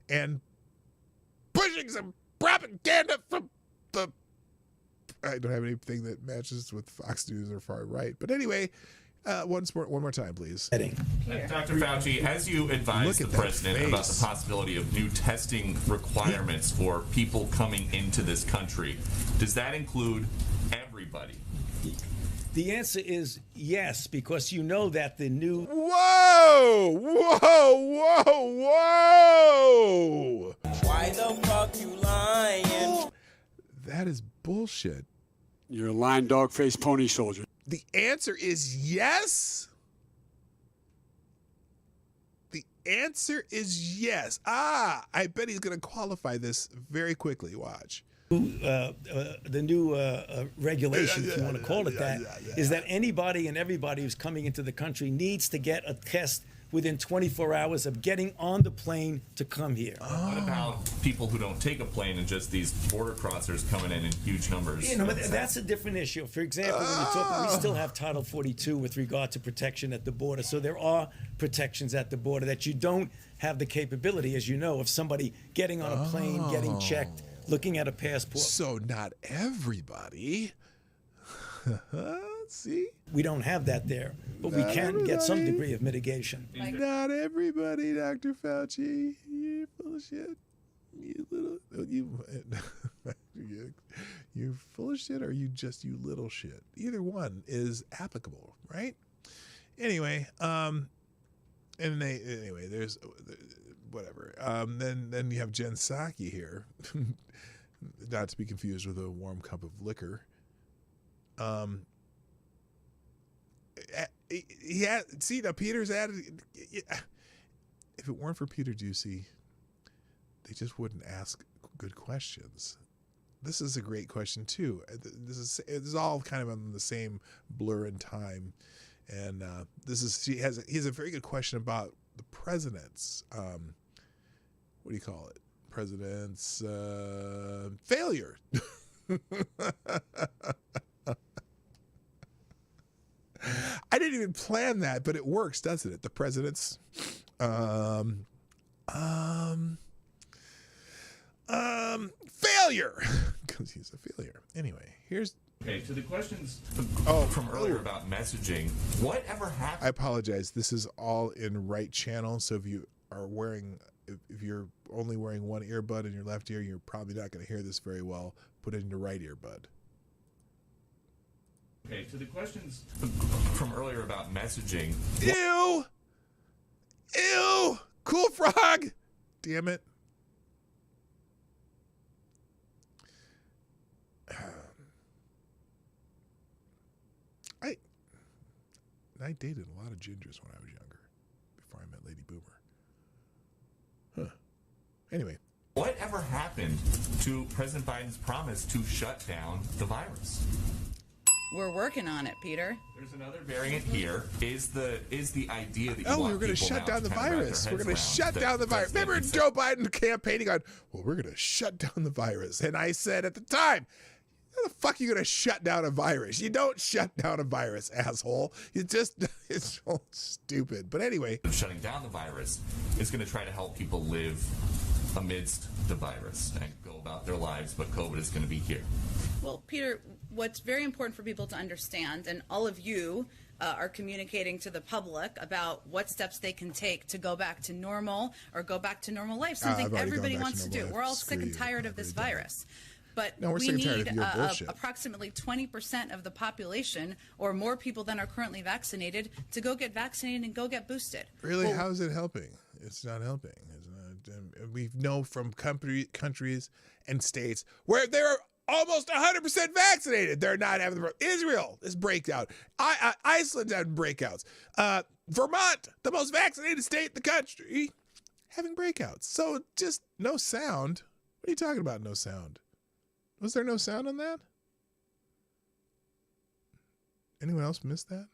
and pushing some propaganda from the... I don't have anything that matches with Fox News or far right. But anyway, one more time, please. Dr. Fauci, as you advise the president about the possibility of new testing requirements for people coming into this country, does that include everybody? The answer is yes, because you know that the new... Whoa! Why the fuck you lying? That is bullshit. You're a lying dog-faced pony soldier. The answer is yes? The answer is yes. I bet he's going to qualify this very quickly. Watch. The new regulation, if you want to call it that, is that anybody and everybody who's coming into the country needs to get a test within 24 hours of getting on the plane to come here. What about people who don't take a plane and just these border crossers coming in huge numbers? You know, that's a different issue. For example, when you're talking, we still have Title 42 with regard to protection at the border. So there are protections at the border that you don't have the capability, as you know, of somebody getting on a plane, getting checked, looking at a passport. So not everybody. See? We don't have that there, but we can get some degree of mitigation. Not everybody, Dr. Fauci. You're full of shit. You're full of shit, or you little shit. Either one is applicable, right? Anyway, there's whatever. Then you have Jen Psaki here, not to be confused with a warm cup of liquor. See, now Peter's added. If it weren't for Peter Ducey, they just wouldn't ask good questions. This is a great question too. It's all kind of on the same blur in time, and he has a very good question about the president's what do you call it? President's failure. I didn't even plan that, but it works, doesn't it? The president's failure, because he's a failure. Anyway, here's okay. To the questions from earlier about messaging, whatever happened? I apologize. This is all in right channel, so if you are if you're only wearing one earbud in your left ear, you're probably not going to hear this very well. Put it in your right earbud. Okay, to the questions from earlier about messaging. Ew! Ew! Cool frog! Damn it. I dated a lot of gingers when I was younger, before I met Lady Boomer. Huh. Anyway. Whatever happened to President Biden's promise to shut down the virus? We're working on it, Peter. There's another variant here. Is the idea that we're going to shut down the virus. We're going to shut down the virus. Remember Joe Biden campaigning on, well, we're going to shut down the virus. And I said at the time, how the fuck are you going to shut down a virus? You don't shut down a virus, asshole. It's so stupid. But anyway. Shutting down the virus is going to try to help people live amidst the virus and go about their lives, but COVID is going to be here. Well, Peter, what's very important for people to understand, and all of you are communicating to the public about what steps they can take to go back to normal or go back to normal life, something everybody wants to do. We're all sick and tired of this virus. But we need approximately 20% of the population or more people than are currently vaccinated to go get vaccinated and go get boosted. Really? Well, how is it helping? It's not helping. We know from countries and states where they're almost 100% vaccinated. They're not having the Israel is breakout. Iceland's having breakouts. Vermont, the most vaccinated state in the country, having breakouts. So just no sound. What are you talking about? No sound. Was there no sound on that? Anyone else missed that?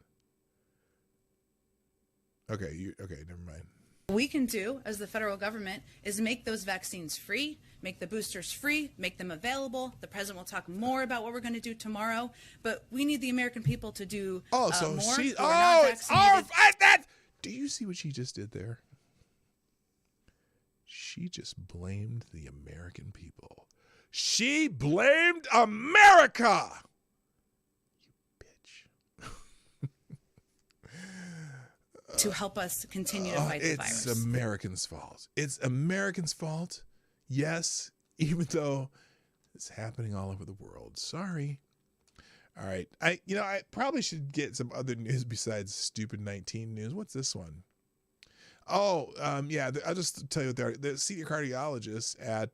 Okay, never mind. What we can do as the federal government is make those vaccines free, make the boosters free, make them available. The president will talk more about what we're going to do tomorrow, but we need the American people to do more. Do you see what she just did there? She just blamed the American people. She blamed America! To help us continue to fight the virus. It's Americans' fault. It's Americans' fault. Yes, even though it's happening all over the world. Sorry. All right. I probably should get some other news besides stupid 19 news. What's this one? Oh, yeah. I'll just tell you what they are. The senior cardiologist at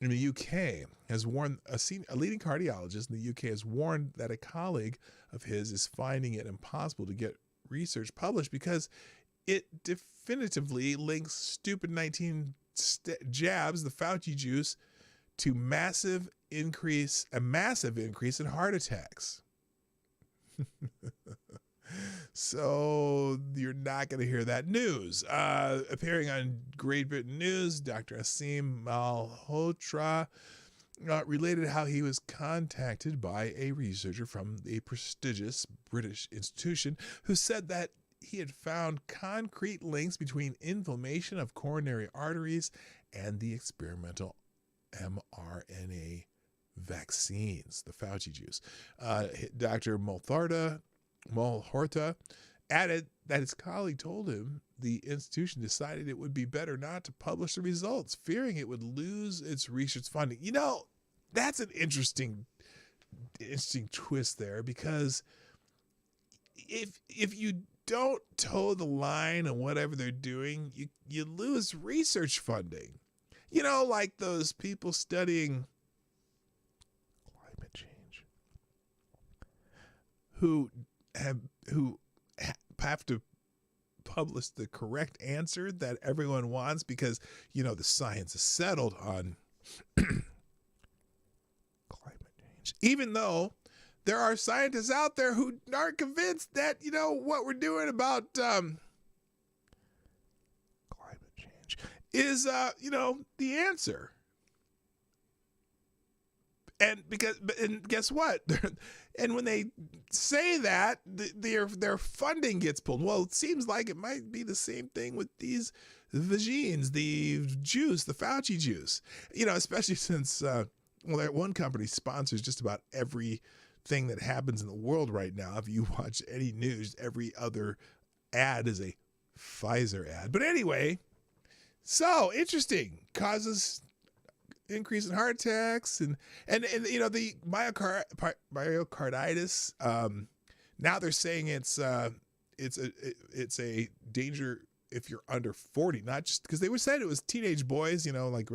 in the UK has warned a leading cardiologist in the UK has warned that a colleague of his is finding it impossible to get research published because it definitively links stupid 19 jabs, the Fauci juice, to a massive increase in heart attacks. So you're not going to hear that news. Appearing on Great Britain News, Dr. Asim Malhotra related how he was contacted by a researcher from a prestigious British institution who said that he had found concrete links between inflammation of coronary arteries and the experimental mRNA vaccines, the Fauci juice. Dr. Malhotra added that his colleague told him the institution decided it would be better not to publish the results, fearing it would lose its research funding. You know, that's an interesting twist there, because if you don't toe the line on whatever they're doing, you lose research funding. You know, like those people studying climate change who have to publish the correct answer that everyone wants because, you know, the science is settled on climate change. Even though there are scientists out there who aren't convinced that, you know, what we're doing about climate change is, you know, the answer. And guess what? And when they say that, their funding gets pulled. Well, it seems like it might be the same thing with these vaccines, the juice, the Fauci juice. You know, especially since, that one company sponsors just about everything that happens in the world right now. If you watch any news, every other ad is a Pfizer ad. But anyway, so interesting. Causes increase in heart attacks and you know, the myocarditis. Now they're saying it's a danger if you're under 40, not just because they were saying it was teenage boys, you know, like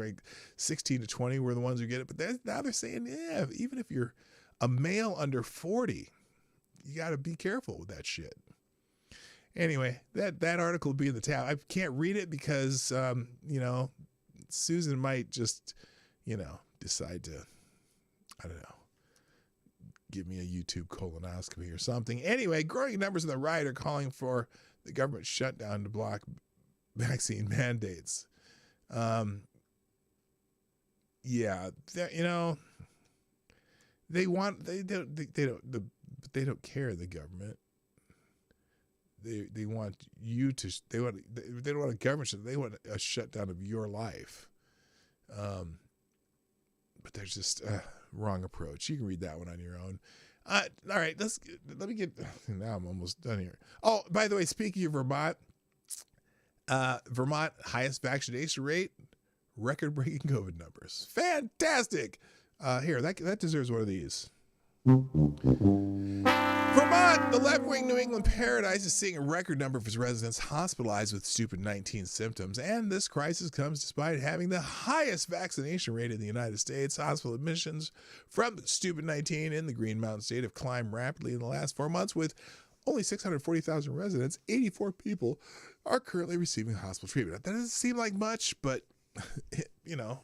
16 to 20 were the ones who get it. But now they're saying, yeah, even if you're a male under 40, you got to be careful with that shit. Anyway, that article will be in the tab. I can't read it because, you know, Susan might just, you know, decide to, I don't know, give me a YouTube colonoscopy or something. Anyway, growing numbers in the right are calling for the government shutdown to block vaccine mandates. Yeah, you know, they don't care, the government. They want you to, they don't want a government shutdown. They want a shutdown of your life. But there's just wrong approach. You can read that one on your own. All right, let me get, now I'm almost done here. Oh, by the way, speaking of Vermont, highest vaccination rate, record-breaking COVID numbers. Fantastic. Here, that deserves one of these. Vermont, the left-wing New England paradise, is seeing a record number of its residents hospitalized with stupid 19 symptoms, and this crisis comes despite having the highest vaccination rate in the United States. Hospital admissions from stupid 19 in the Green Mountain State have climbed rapidly in the last 4 months. With only 640,000 residents, 84 people are currently receiving hospital treatment. That doesn't seem like much, but you know,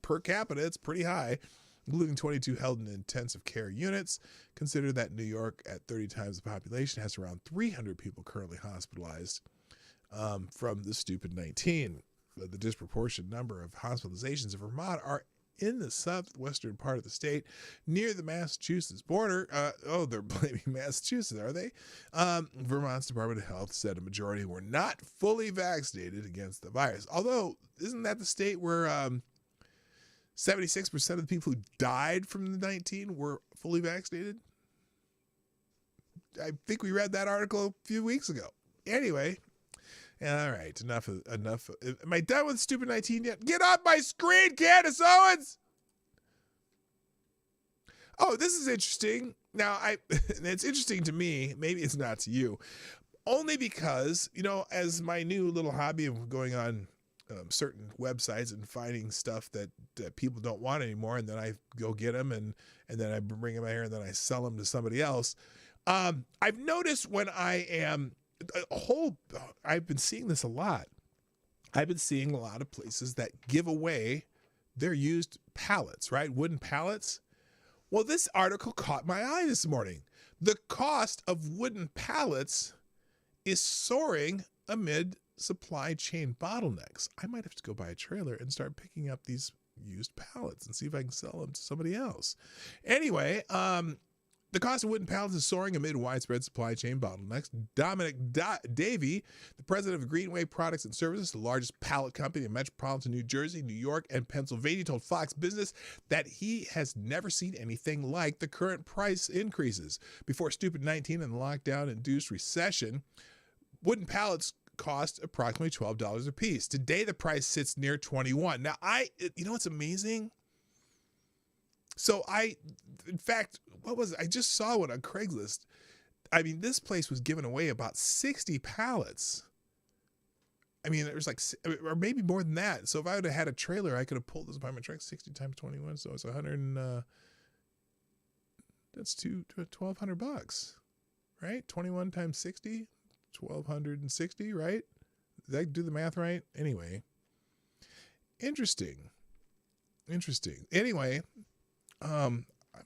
per capita, it's pretty high, including 22 held in intensive care units. Consider that New York, at 30 times the population, has around 300 people currently hospitalized from the stupid 19. The disproportionate number of hospitalizations in Vermont are in the southwestern part of the state, near the Massachusetts border. They're blaming Massachusetts, are they? Vermont's Department of Health said a majority were not fully vaccinated against the virus. Although, isn't that the state where 76% of the people who died from the 19 were fully vaccinated? I think we read that article a few weeks ago. Anyway, all right, enough. Am I done with stupid 19 yet? Get off my screen, Candace Owens! Oh, this is interesting. Now, it's interesting to me. Maybe it's not to you. Only because, you know, as my new little hobby of going on certain websites and finding stuff that people don't want anymore, and then I go get them and then I bring them here and then I sell them to somebody else. I've noticed when I am I've been seeing this a lot. I've been seeing a lot of places that give away their used pallets, right? Wooden pallets. Well, this article caught my eye this morning The cost of wooden pallets is soaring amid supply chain bottlenecks. I might have to go buy a trailer and start picking up these used pallets and see if I can sell them to somebody else. Anyway, the cost of wooden pallets is soaring amid widespread supply chain bottlenecks. Dominic Davey, the president of Greenway Products and Services, the largest pallet company in metropolitan New Jersey, New York, and Pennsylvania, told Fox Business that he has never seen anything like the current price increases. Before stupid 19 and the lockdown-induced recession, wooden pallets cost approximately $12 a piece. Today, the price sits near $21. Now, you know what's amazing? So in fact, what was it? I just saw one on Craigslist. I mean, this place was giving away about 60 pallets. I mean, it was like, or maybe more than that. So if I would have had a trailer, I could have pulled this by my truck. 60 times 21, so it's 100 and that's $1,200, right? 21 times 60, 1,260, right? Did I do the math right? Anyway, interesting. Anyway. I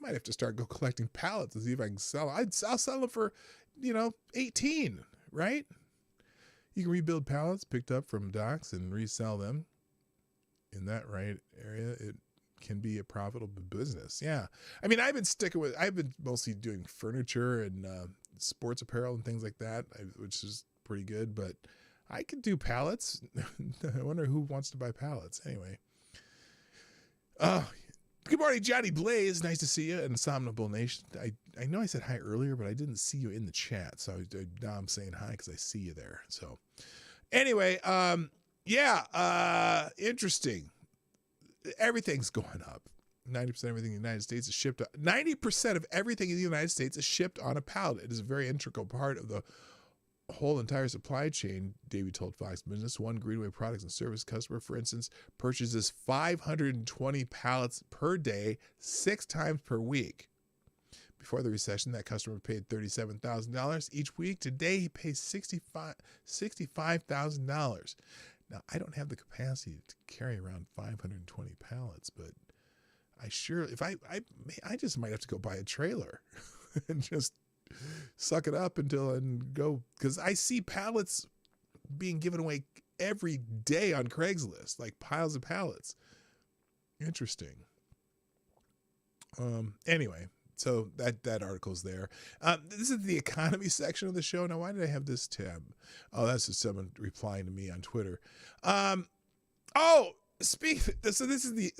might have to start collecting pallets to see if I can sell them. I'll sell them for, 18, right? You can rebuild pallets picked up from docks and resell them in that right area. It can be a profitable business. Yeah. I mean, I've been mostly doing furniture and sports apparel and things like that, which is pretty good, but I could do pallets. I wonder who wants to buy pallets anyway. Good morning, Johnny Blaze. Nice to see you in Somnable Nation. I know I said hi earlier, but I didn't see you in the chat. So now I'm saying hi because I see you there. So anyway, interesting. Everything's going up. 90% of everything in the United States is shipped. 90% of everything in the United States is shipped on a pallet. It is a very integral part of the whole entire supply chain, Davey told Fox Business. One Greenway Products and Service customer, for instance, purchases 520 pallets per day, 6 times per week. Before the recession, that customer paid $37,000 each week. Today, he pays $65,000. Now, I don't have the capacity to carry around 520 pallets, but I just might have to go buy a trailer and just suck it up and go, because I see pallets being given away every day on Craigslist, like piles of pallets. Interesting. Anyway, so that article's there. This is the economy section of the show. Now, why did I have this tab? Oh, that's just someone replying to me on Twitter. So this is the,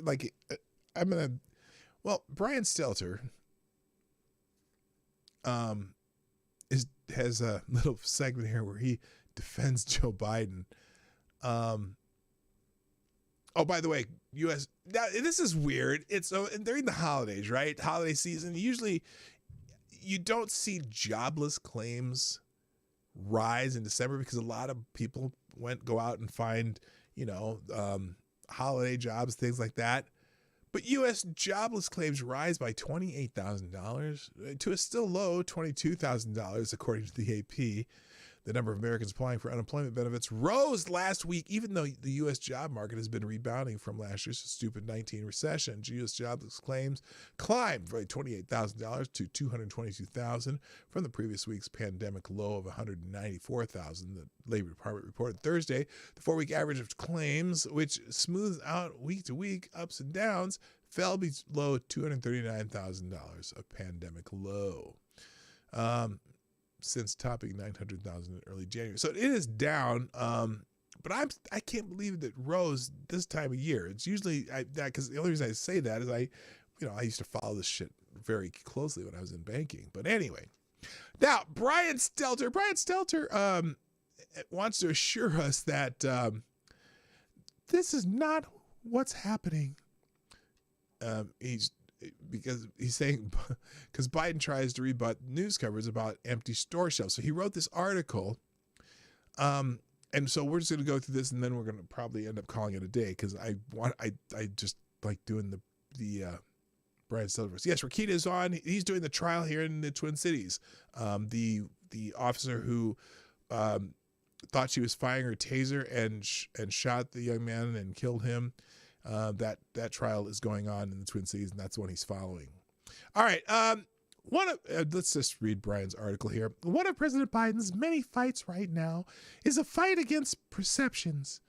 Brian Stelter has a little segment here where he defends Joe Biden. By the way, U.S. Now, this is weird. It's during the holidays, right? Holiday season. Usually, you don't see jobless claims rise in December because a lot of people go out and find, holiday jobs, things like that. But U.S. jobless claims rise by $28,000 to a still low $22,000, according to the AP. The number of Americans applying for unemployment benefits rose last week, even though the U.S. job market has been rebounding from last year's stupid 19 recession. U.S. jobless claims climbed by $28,000 to $222,000 from the previous week's pandemic low of $194,000. The Labor Department reported Thursday. The 4-week average of claims, which smooths out week to week ups and downs, fell below $239,000, a pandemic low. Since topping 900,000 in early January. So it is down, but I can't believe that it rose this time of year. It's usually, because the only reason I say that is I used to follow this shit very closely when I was in banking. But anyway, now Brian Stelter wants to assure us that this is not what's happening. Because he's saying, because Biden tries to rebut news coverage about empty store shelves. So he wrote this article, and so we're just going to go through this, and then we're going to probably end up calling it a day because I just like doing the Brian Stelter. Yes, Rakita is on. He's doing the trial here in the Twin Cities. The officer who thought she was firing her taser and shot the young man and killed him. That trial is going on in the Twin Cities, and that's what he's following. All right. Let's just read Brian's article here. One of President Biden's many fights right now is a fight against perceptions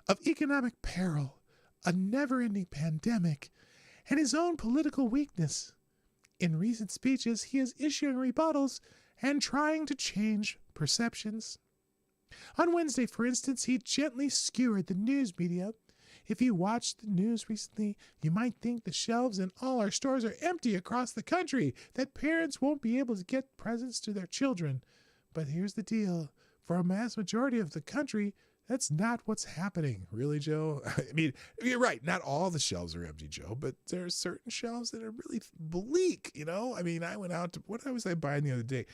of economic peril, a never-ending pandemic, and his own political weakness. In recent speeches, he is issuing rebuttals and trying to change perceptions. On Wednesday, for instance, he gently skewered the news media. If you watched the news recently, you might think the shelves in all our stores are empty across the country, that parents won't be able to get presents to their children. But here's the deal. For a mass majority of the country, that's not what's happening. Really, Joe? I mean, you're right. Not all the shelves are empty, Joe, but there are certain shelves that are really bleak, you know? I mean, I went out to, what was I buying the other day?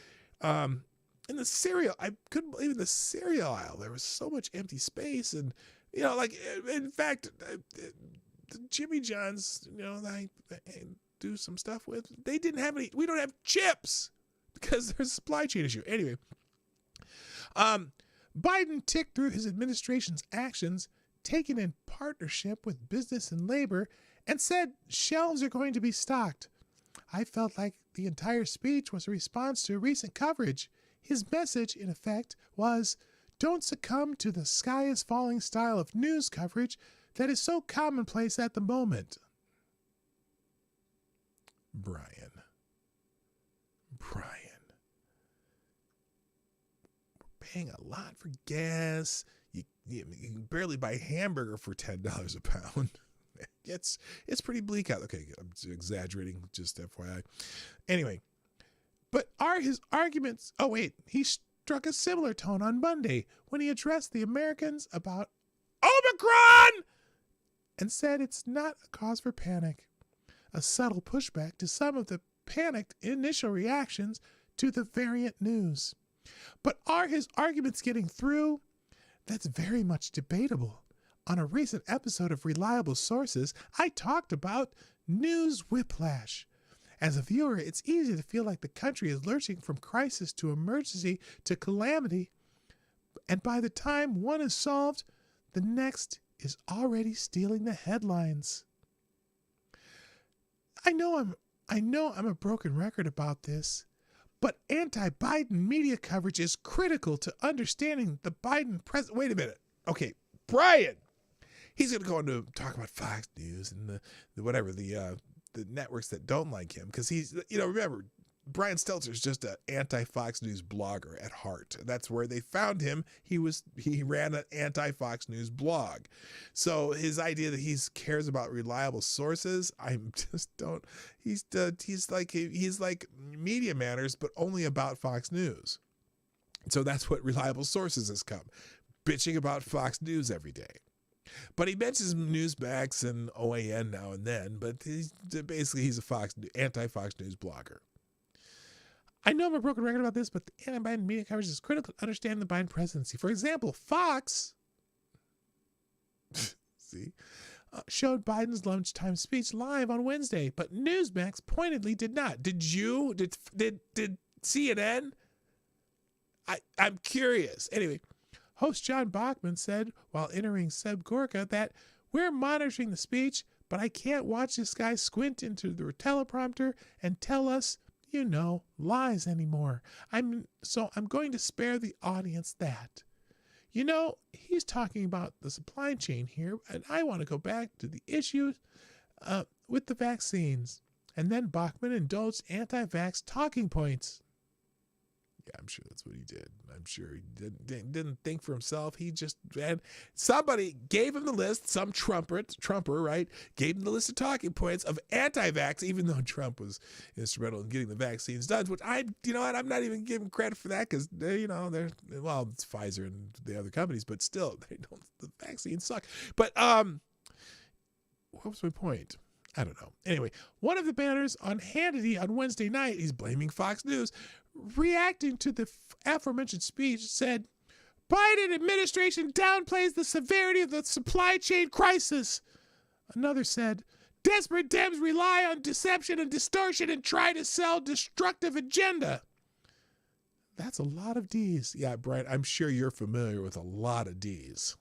In the cereal, I couldn't believe in the cereal aisle. There was so much empty space. And, you know, like, in fact, Jimmy John's, you know, I do some stuff with, they didn't have any, we don't have chips because there's a supply chain issue. Anyway, Biden ticked through his administration's actions taken in partnership with business and labor and said shelves are going to be stocked. I felt like the entire speech was a response to recent coverage. His message, in effect, was, don't succumb to the sky is falling style of news coverage that is so commonplace at the moment. Brian. Paying a lot for gas. You can barely buy a hamburger for $10 a pound. It's pretty bleak out. Okay, I'm exaggerating, just FYI. Anyway, but are his arguments... Oh, wait. He struck a similar tone on Monday when he addressed the Americans about Omicron and said it's not a cause for panic. A subtle pushback to some of the panicked initial reactions to the variant news. But are his arguments getting through? That's very much debatable. On a recent episode of Reliable Sources, I talked about news whiplash. As a viewer, it's easy to feel like the country is lurching from crisis to emergency to calamity. And by the time one is solved, the next is already stealing the headlines. I know I'm a broken record about this. But anti-Biden media coverage is critical to understanding the Biden president. Wait a minute. Okay, Brian. He's going to go on to talk about Fox News and the networks that don't like him. Because he's, you know, remember, Brian Stelter is just an anti-Fox News blogger at heart. That's where they found him. He ran an anti-Fox News blog. So his idea that he cares about reliable sources, I just don't. He's like Media Matters, but only about Fox News. So that's what Reliable Sources has come, bitching about Fox News every day. But he mentions Newsmax and OAN now and then. But he's a anti-Fox News blogger. I know I'm a broken record about this, but the anti-Biden media coverage is critical to understand the Biden presidency. For example, Fox showed Biden's lunchtime speech live on Wednesday, but Newsmax pointedly did not. Did you? Did CNN? I'm curious. Anyway, host John Bachman said while entering Seb Gorka that we're monitoring the speech, but I can't watch this guy squint into the teleprompter and tell us, you know, lies anymore. I'm going to spare the audience that. You know, he's talking about the supply chain here, and I want to go back to the issues with the vaccines. And then Bachman indulged anti-vax talking points. Yeah, I'm sure that's what he did. I'm sure he didn't think for himself. He just had somebody gave him the list. Some Trumper, right? Gave him the list of talking points of anti-vax, even though Trump was instrumental in getting the vaccines done. Which I'm not even giving credit for that because it's Pfizer and the other companies, but still, the vaccines suck. But what was my point? I don't know. Anyway, one of the banners on Hannity on Wednesday night, he's blaming Fox News, reacting to the aforementioned speech, said, Biden administration downplays the severity of the supply chain crisis. Another said, desperate Dems rely on deception and distortion and try to sell destructive agenda. That's a lot of D's. Yeah, Brian, I'm sure you're familiar with a lot of D's.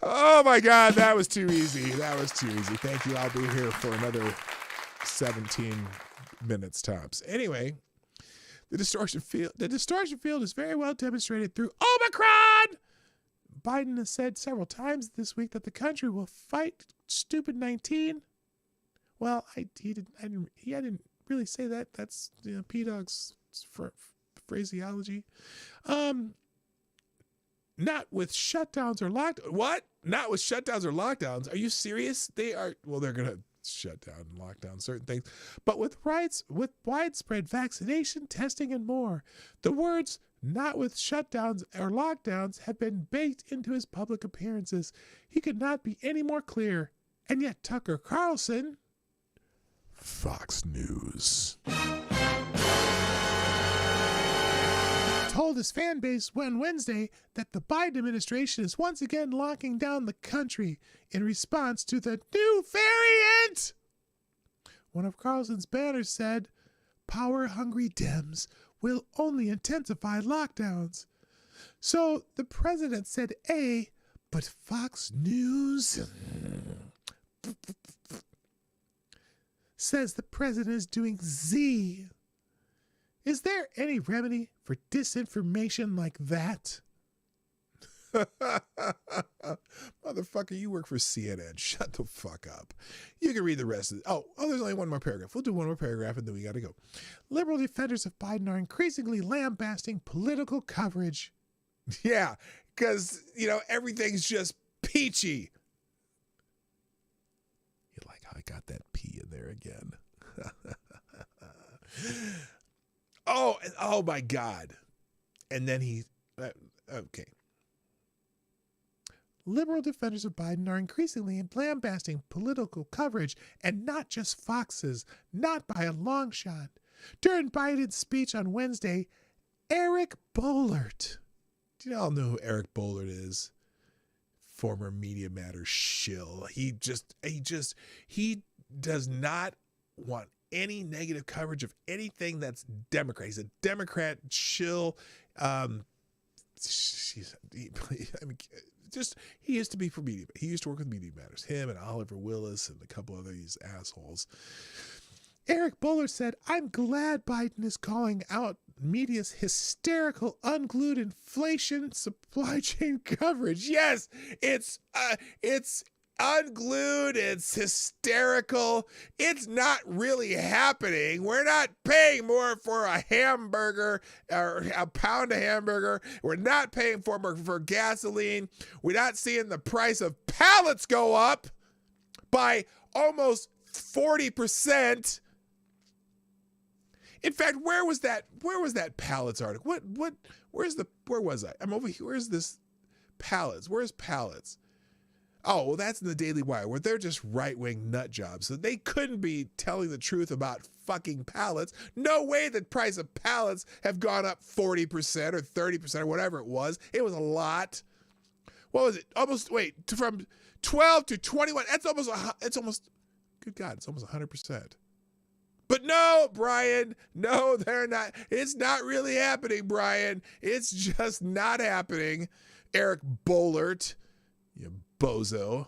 Oh my God, that was too easy. That was too easy. Thank you. I'll be here for another 17 minutes tops. Anyway, the distortion field is very well demonstrated through Omicron. Biden has said several times this week that the country will fight stupid 19. Well, he didn't really say that. That's PDawg's phraseology. Not with shutdowns or lockdowns. What? Not with shutdowns or lockdowns. Are you serious? They're going to shut down and lock down certain things. But with widespread vaccination, testing, and more. The words, not with shutdowns or lockdowns, have been baked into his public appearances. He could not be any more clear. And yet Tucker Carlson, Fox News, told his fan base on Wednesday that the Biden administration is once again locking down the country in response to the new variant. One of Carlson's banners said, "Power-hungry Dems will only intensify lockdowns." So the president said A, but Fox News says the president is doing Z. Is there any remedy for disinformation like that? Motherfucker, you work for CNN. Shut the fuck up. You can read the rest of it. Oh, there's only one more paragraph. We'll do one more paragraph and then we got to go. Liberal defenders of Biden are increasingly lambasting political coverage. Yeah, because, everything's just peachy. You like how I got that P in there again? Oh my God. And then okay. Liberal defenders of Biden are increasingly lambasting political coverage, and not just Fox's, not by a long shot. During Biden's speech on Wednesday, Eric Boehlert. Do you all know who Eric Boehlert is? Former Media Matters shill. He does not want any negative coverage of anything that's Democrat. He's a Democrat shill. He used to be for Media. He used to work with Media Matters. Him and Oliver Willis and a couple other these assholes. Eric Boehlert said, "I'm glad Biden is calling out media's hysterical, unglued inflation supply chain coverage." Yes, it's unglued. It's hysterical. It's not really happening. We're not paying more for a hamburger or a pound of hamburger. We're not paying more for gasoline. We're not seeing the price of pallets go up by almost 40%. In fact, where was that pallets article? Where was I? I'm over here. Where's this pallets? Where's pallets? Oh, well, that's in the Daily Wire, where they're just right-wing nut jobs. So they couldn't be telling the truth about fucking pallets. No way the price of pallets have gone up 40% or 30% or whatever it was. It was a lot. What was it? From 12 to 21. It's almost, good God, it's almost 100%. But no, Brian, no, they're not. It's not really happening, Brian. It's just not happening. Eric Boehlert, you bozo.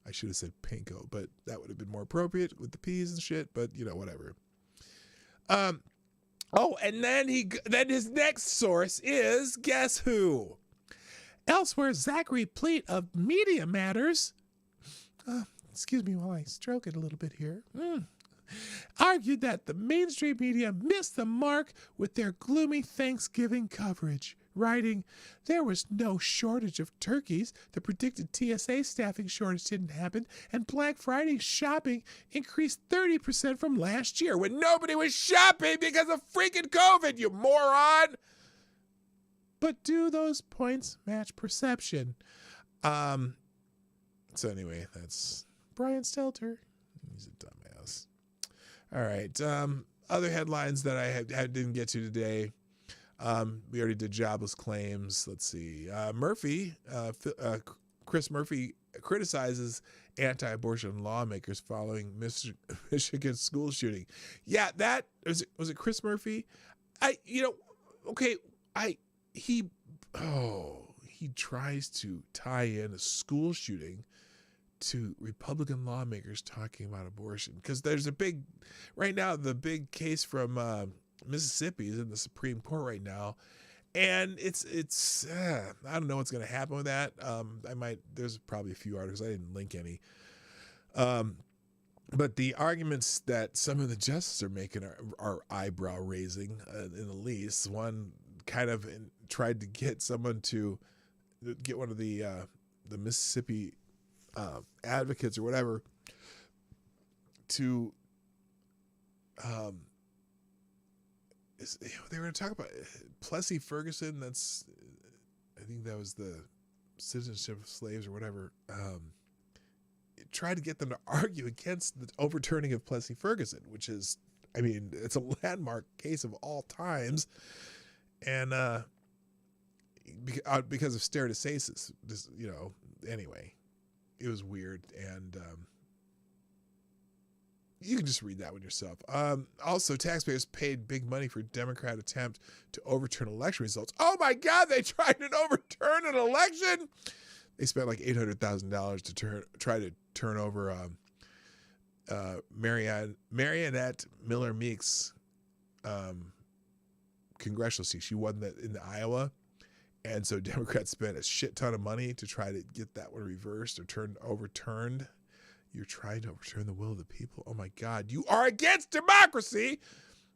I should have said Pinko, but that would have been more appropriate with the P's and shit, but whatever. And then his next source is, guess who? Elsewhere, Zachary Pleat of Media Matters, excuse me while I stroke it a little bit here, argued that the mainstream media missed the mark with their gloomy Thanksgiving coverage, writing, "There was no shortage of turkeys. The predicted TSA staffing shortage didn't happen, and Black Friday shopping increased 30% from last year when nobody was shopping because of freaking COVID, you moron." But do those points match perception? So anyway, that's Brian Stelter. He's a dumbass. All right. Other headlines that I didn't get to today. We already did jobless claims. Let's see. Chris Murphy criticizes anti-abortion lawmakers following Michigan school shooting. Yeah, that was it Chris Murphy? He he tries to tie in a school shooting to Republican lawmakers talking about abortion. Because there's right now, the big case from Mississippi is in the Supreme Court right now. And it's I don't know what's going to happen with that. There's probably a few articles. I didn't link any. But the arguments that some of the justices are making are eyebrow raising, in the least. One kind of tried to get someone to get one of the Mississippi advocates or whatever to they were going to talk about Plessy Ferguson. I think that was the citizenship of slaves or whatever. Tried to get them to argue against the overturning of Plessy Ferguson, which is, it's a landmark case of all times. And because of stare decisis, anyway, it was weird. And you can just read that one yourself. Also, taxpayers paid big money for Democrat attempt to overturn election results. Oh my God, they tried to overturn an election. They spent like $800,000 to try to turn over Marionette Miller Meeks' congressional seat. She won that in Iowa, and so Democrats spent a shit ton of money to try to get that one reversed or overturned. You're trying to overturn the will of the people. Oh my God, you are against democracy.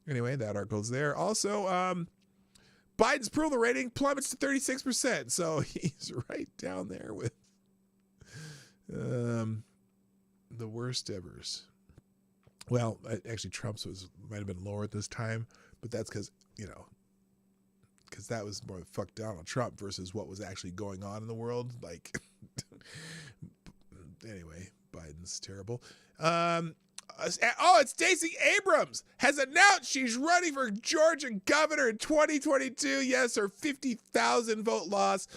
Anyway, that article's there. Also, Biden's approval rating plummets to 36%. So he's right down there with the worst evers. Well, actually, Trump's might have been lower at this time, but that's because that was more fuck Donald Trump versus what was actually going on in the world. Like, anyway, Biden's terrible. It's Stacey Abrams has announced she's running for Georgia governor in 2022. Yes, her 50,000 vote loss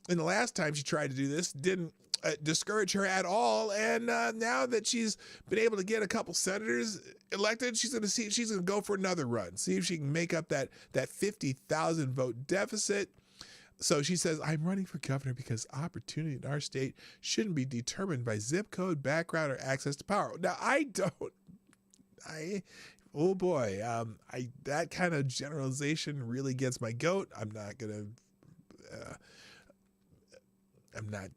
in the last time she tried to do this didn't discourage her at all. And now that she's been able to get a couple senators elected, she's going to go for another run, see if she can make up that 50,000 vote deficit. So she says, I'm running for governor because opportunity in our state shouldn't be determined by zip code, background, or access to power. Now, oh boy, that kind of generalization really gets my goat. I'm not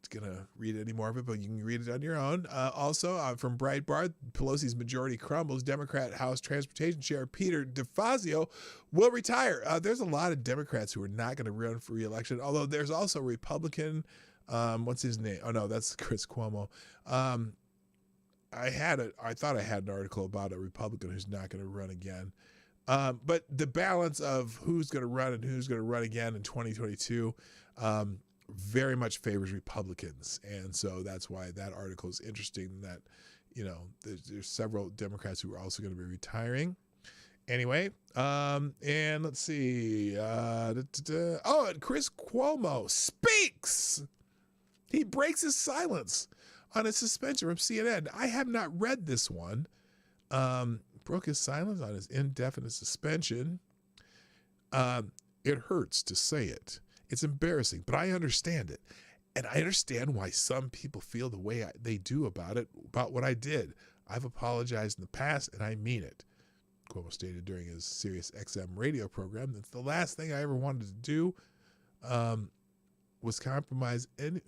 gonna read any more of it, but you can read it on your own. Also, from Breitbart, Pelosi's majority crumbles. Democrat House Transportation Chair Peter Defazio will retire. There's a lot of Democrats who are not going to run for re-election, although there's also Republican. What's his name? Oh no, that's Chris Cuomo. I thought I had an article about a Republican who's not going to run again. But the balance of who's going to run and who's going to run again in 2022 very much favors Republicans. And so that's why that article is interesting, that, there's several Democrats who are also going to be retiring. Anyway, and let's see. And Chris Cuomo speaks. He breaks his silence on his suspension from CNN. I have not read this one. Broke his silence on his indefinite suspension. It hurts to say it. It's embarrassing, but I understand it. And I understand why some people feel the way they do about what I did. I've apologized in the past, and I mean it. Cuomo stated during his Sirius XM radio program that the last thing I ever wanted to do was compromise any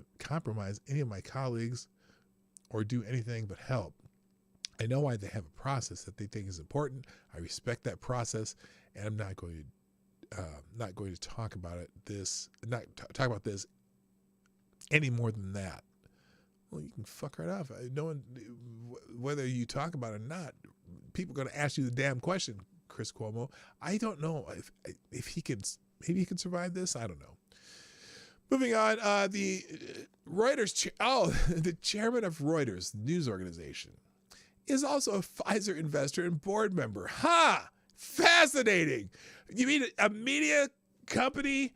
of my colleagues or do anything but help. I know why they have a process that they think is important. I respect that process, and I'm not going to talk about talk about this any more than that. Well, you can fuck right off. No one, whether you talk about it or not, people are going to ask you the damn question, Chris Cuomo. I don't know if he can. Maybe he can survive this. I don't know. Moving on, the Reuters. The chairman of Reuters, the news organization, is also a Pfizer investor and board member. Ha! Fascinating. You mean a media company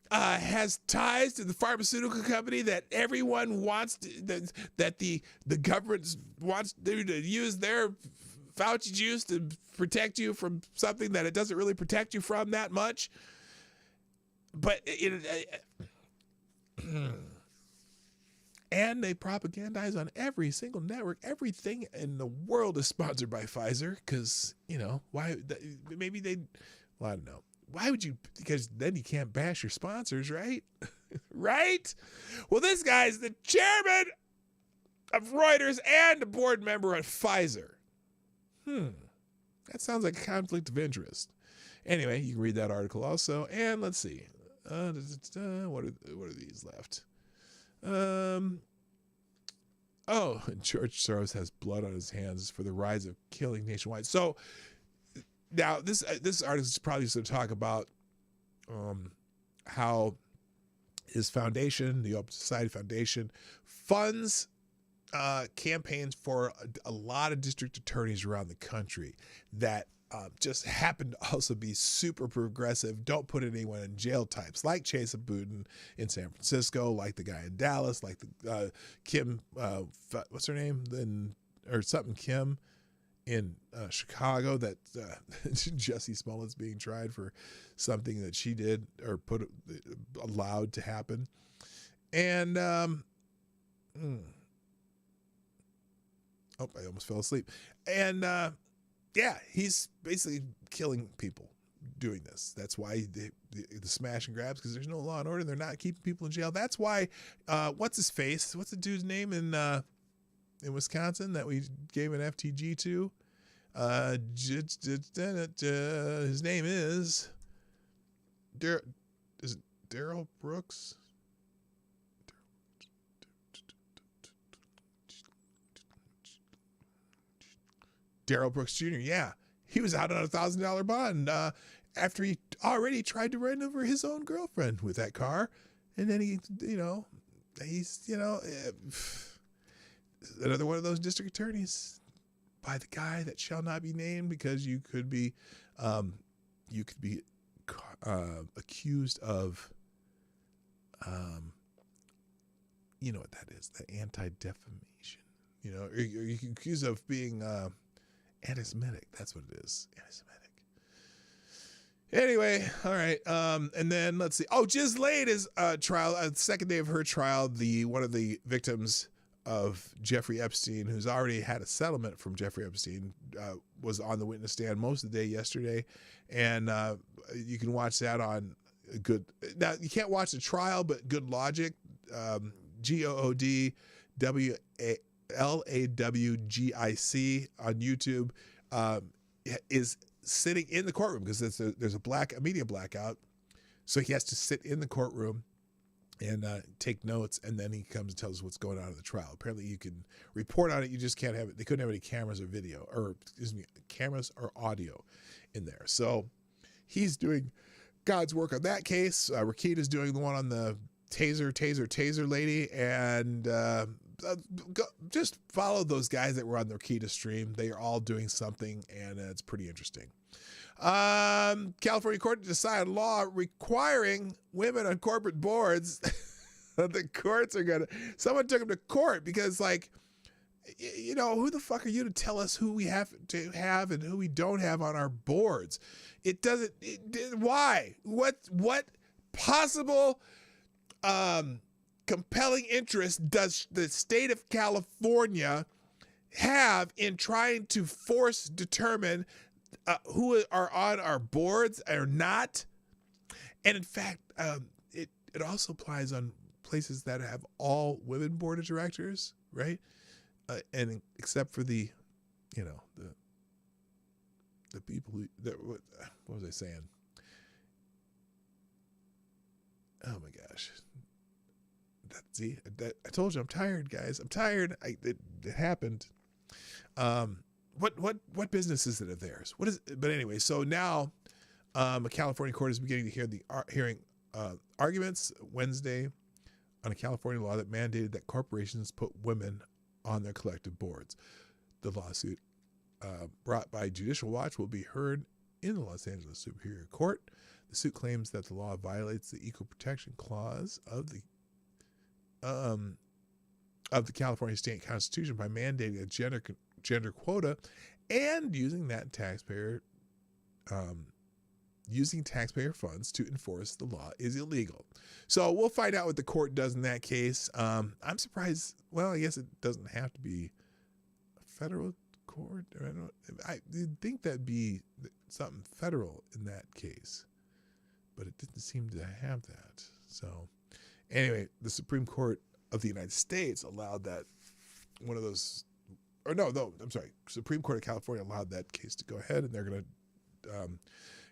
has ties to the pharmaceutical company that everyone wants that the government wants to use their Fauci juice to protect you from something that it doesn't really protect you from that much? But And they propagandize on every single network. Everything in the world is sponsored by Pfizer because, why? Maybe they, well, I don't know. Why would you? Because then you can't bash your sponsors, right? Right? Well, this guy's the chairman of Reuters and a board member at Pfizer. That sounds like a conflict of interest. Anyway, you can read that article also. And let's see. What are these left? And George Soros has blood on his hands for the rise of killing nationwide. So now this article is probably just going to talk about how his foundation, the Open Society Foundation, funds campaigns for a lot of district attorneys around the country that just happen to also be super progressive, don't put anyone in jail types, like Chesa Boudin in San Francisco, like the guy in Dallas, like the Kim, what's her name? Kim in Chicago, that Jussie Smollett's being tried for something that she did or allowed to happen. And I almost fell asleep. And he's basically killing people doing this. That's why the smash and grabs, because there's no law and order. They're not keeping people in jail. That's why, what's his face? What's the dude's name in Wisconsin that we gave an FTG to? His name is Daryl Brooks? Daryl Brooks Jr. Yeah, he was out on a $1,000 bond after he already tried to run over his own girlfriend with that car, and then he's another one of those district attorneys by the guy that shall not be named, because you could be accused of you know what that is, the anti-defamation, or you can accuse of being anti-Semitic. That's what it is. Anti-Semitic. Anyway, all right. And then let's see. Oh, Ghislaine's trial, the second day of her trial, one of the victims of Jeffrey Epstein, who's already had a settlement from Jeffrey Epstein, was on the witness stand most of the day yesterday. And you can watch that on now you can't watch the trial, but Good Logic, GOODWLAWGIC on YouTube, is sitting in the courtroom because there's a media blackout. So he has to sit in the courtroom and take notes, and then he comes and tells us what's going on in the trial. Apparently you can report on it, you just can't have it. They couldn't have any cameras or cameras or audio in there. So he's doing God's work on that case. Rakita's doing the one on the taser lady, and just follow those guys that were on the Rakita stream. They are all doing something, and it's pretty interesting. California court decided law requiring women on corporate boards. The courts are someone took them to court because, who the fuck are you to tell us who we have to have and who we don't have on our boards? Why? What possible compelling interest does the state of California have in trying to determine who are on our boards or not? And in fact, it also applies on places that have all women board of directors, right? And except for the people who, what was I saying? Oh my gosh. I told you I'm tired, guys. I'm tired. It happened. What businesses that are theirs? But anyway, so now a California court is beginning to hear hearing arguments Wednesday on a California law that mandated that corporations put women on their collective boards. The lawsuit brought by Judicial Watch will be heard in the Los Angeles Superior Court. The suit claims that the law violates the Equal Protection Clause of the California State Constitution by mandating a gender quota and using that taxpayer using taxpayer funds to enforce the law is illegal. So we'll find out what the court does in that case. I'm surprised. Well, I guess it doesn't have to be a federal court. I think that'd be something federal in that case, but it didn't seem to have that. So anyway, the Supreme Court of the United States allowed that one of those, or no, I'm sorry, Supreme Court of California allowed that case to go ahead, and they're going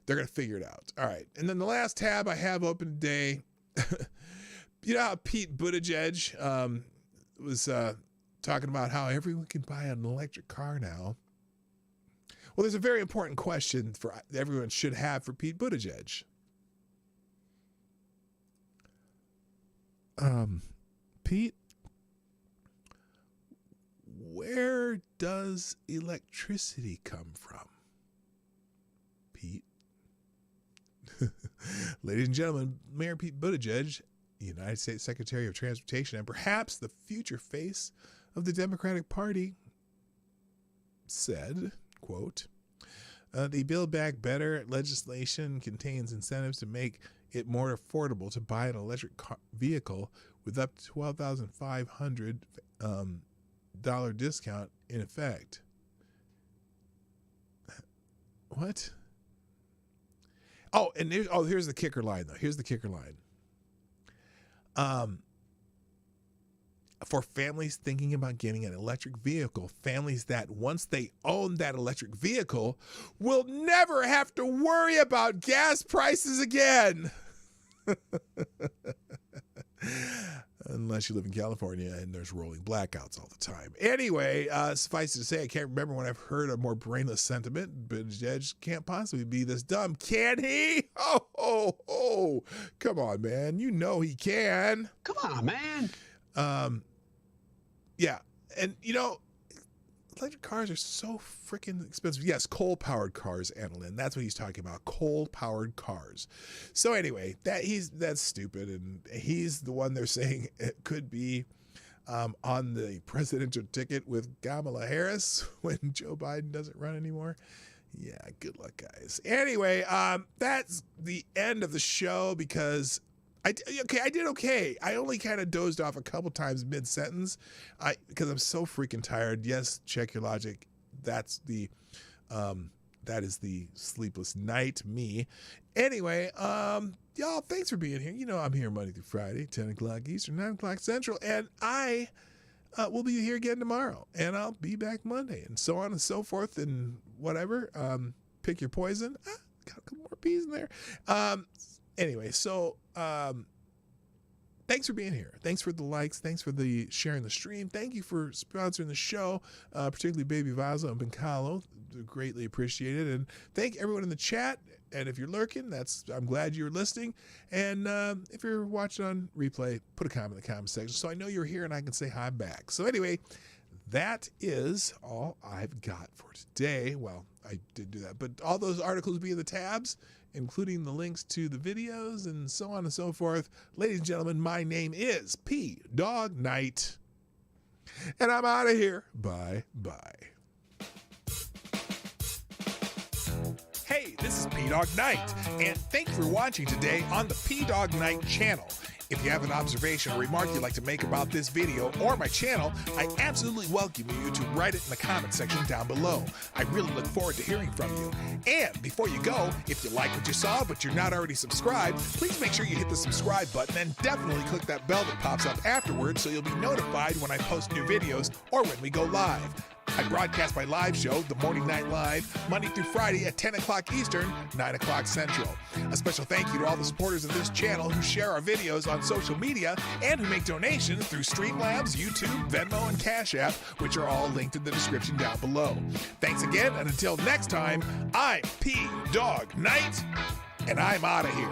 to figure it out. All right. And then the last tab I have open today, you know how Pete Buttigieg was talking about how everyone can buy an electric car now. Well, there's a very important question for everyone should have for Pete Buttigieg. Pete, where does electricity come from? Pete. Ladies and gentlemen, Mayor Pete Buttigieg, United States Secretary of Transportation, and perhaps the future face of the Democratic Party, said, quote, the Build Back Better legislation contains incentives to make it more affordable to buy an electric vehicle with up to $12,500 discount in effect. What? Oh, and here's the kicker line, though. Here's the kicker line. For families thinking about getting an electric vehicle, families that once they own that electric vehicle will never have to worry about gas prices again. Unless you live in California and there's rolling blackouts all the time. Anyway, suffice it to say, I can't remember when I've heard a more brainless sentiment. Buttigieg can't possibly be this dumb, can he? Oh, come on, man. You know he can. Come on, man. Yeah, and you know, electric cars are so freaking expensive. Yes, coal-powered cars, Annalyn. That's what he's talking about. Coal-powered cars. So anyway, that's stupid, and he's the one they're saying it could be on the presidential ticket with Kamala Harris when Joe Biden doesn't run anymore. Yeah, good luck, guys. Anyway, that's the end of the show because I did okay. I only kind of dozed off a couple times mid-sentence because I'm so freaking tired. Yes, check your logic. That is the sleepless night, me. Anyway, y'all, thanks for being here. You know I'm here Monday through Friday, 10 o'clock Eastern, 9 o'clock Central, and I will be here again tomorrow, and I'll be back Monday, and so on and so forth, and whatever. Pick your poison. Got a couple more peas in there. Anyway, so thanks for being here. Thanks for the likes. Thanks for the sharing the stream. Thank you for sponsoring the show, particularly Baby Vaza and Bencalo. Greatly appreciated. And thank everyone in the chat. And if you're lurking, I'm glad you're listening. And if you're watching on replay, put a comment in the comment section so I know you're here and I can say hi back. So anyway, that is all I've got for today. Well, I did do that, but all those articles will be in the tabs, including the links to the videos and so on and so forth. Ladies and gentlemen, my name is PDawgKnight, and I'm out of here. Bye-bye. Hey, this is PDawgKnight, and thank you for watching today on the PDawgKnight channel. If you have an observation or remark you'd like to make about this video or my channel, I absolutely welcome you to write it in the comment section down below. I really look forward to hearing from you. And before you go, if you like what you saw but you're not already subscribed, please make sure you hit the subscribe button and definitely click that bell that pops up afterwards so you'll be notified when I post new videos or when we go live. I broadcast my live show, The Morning Night Live, Monday through Friday at 10 o'clock Eastern, 9 o'clock Central. A special thank you to all the supporters of this channel who share our videos on social media and who make donations through Streamlabs, YouTube, Venmo, and Cashapp, which are all linked in the description down below. Thanks again, and until next time, I'm PDawgKnight, and I'm out of here.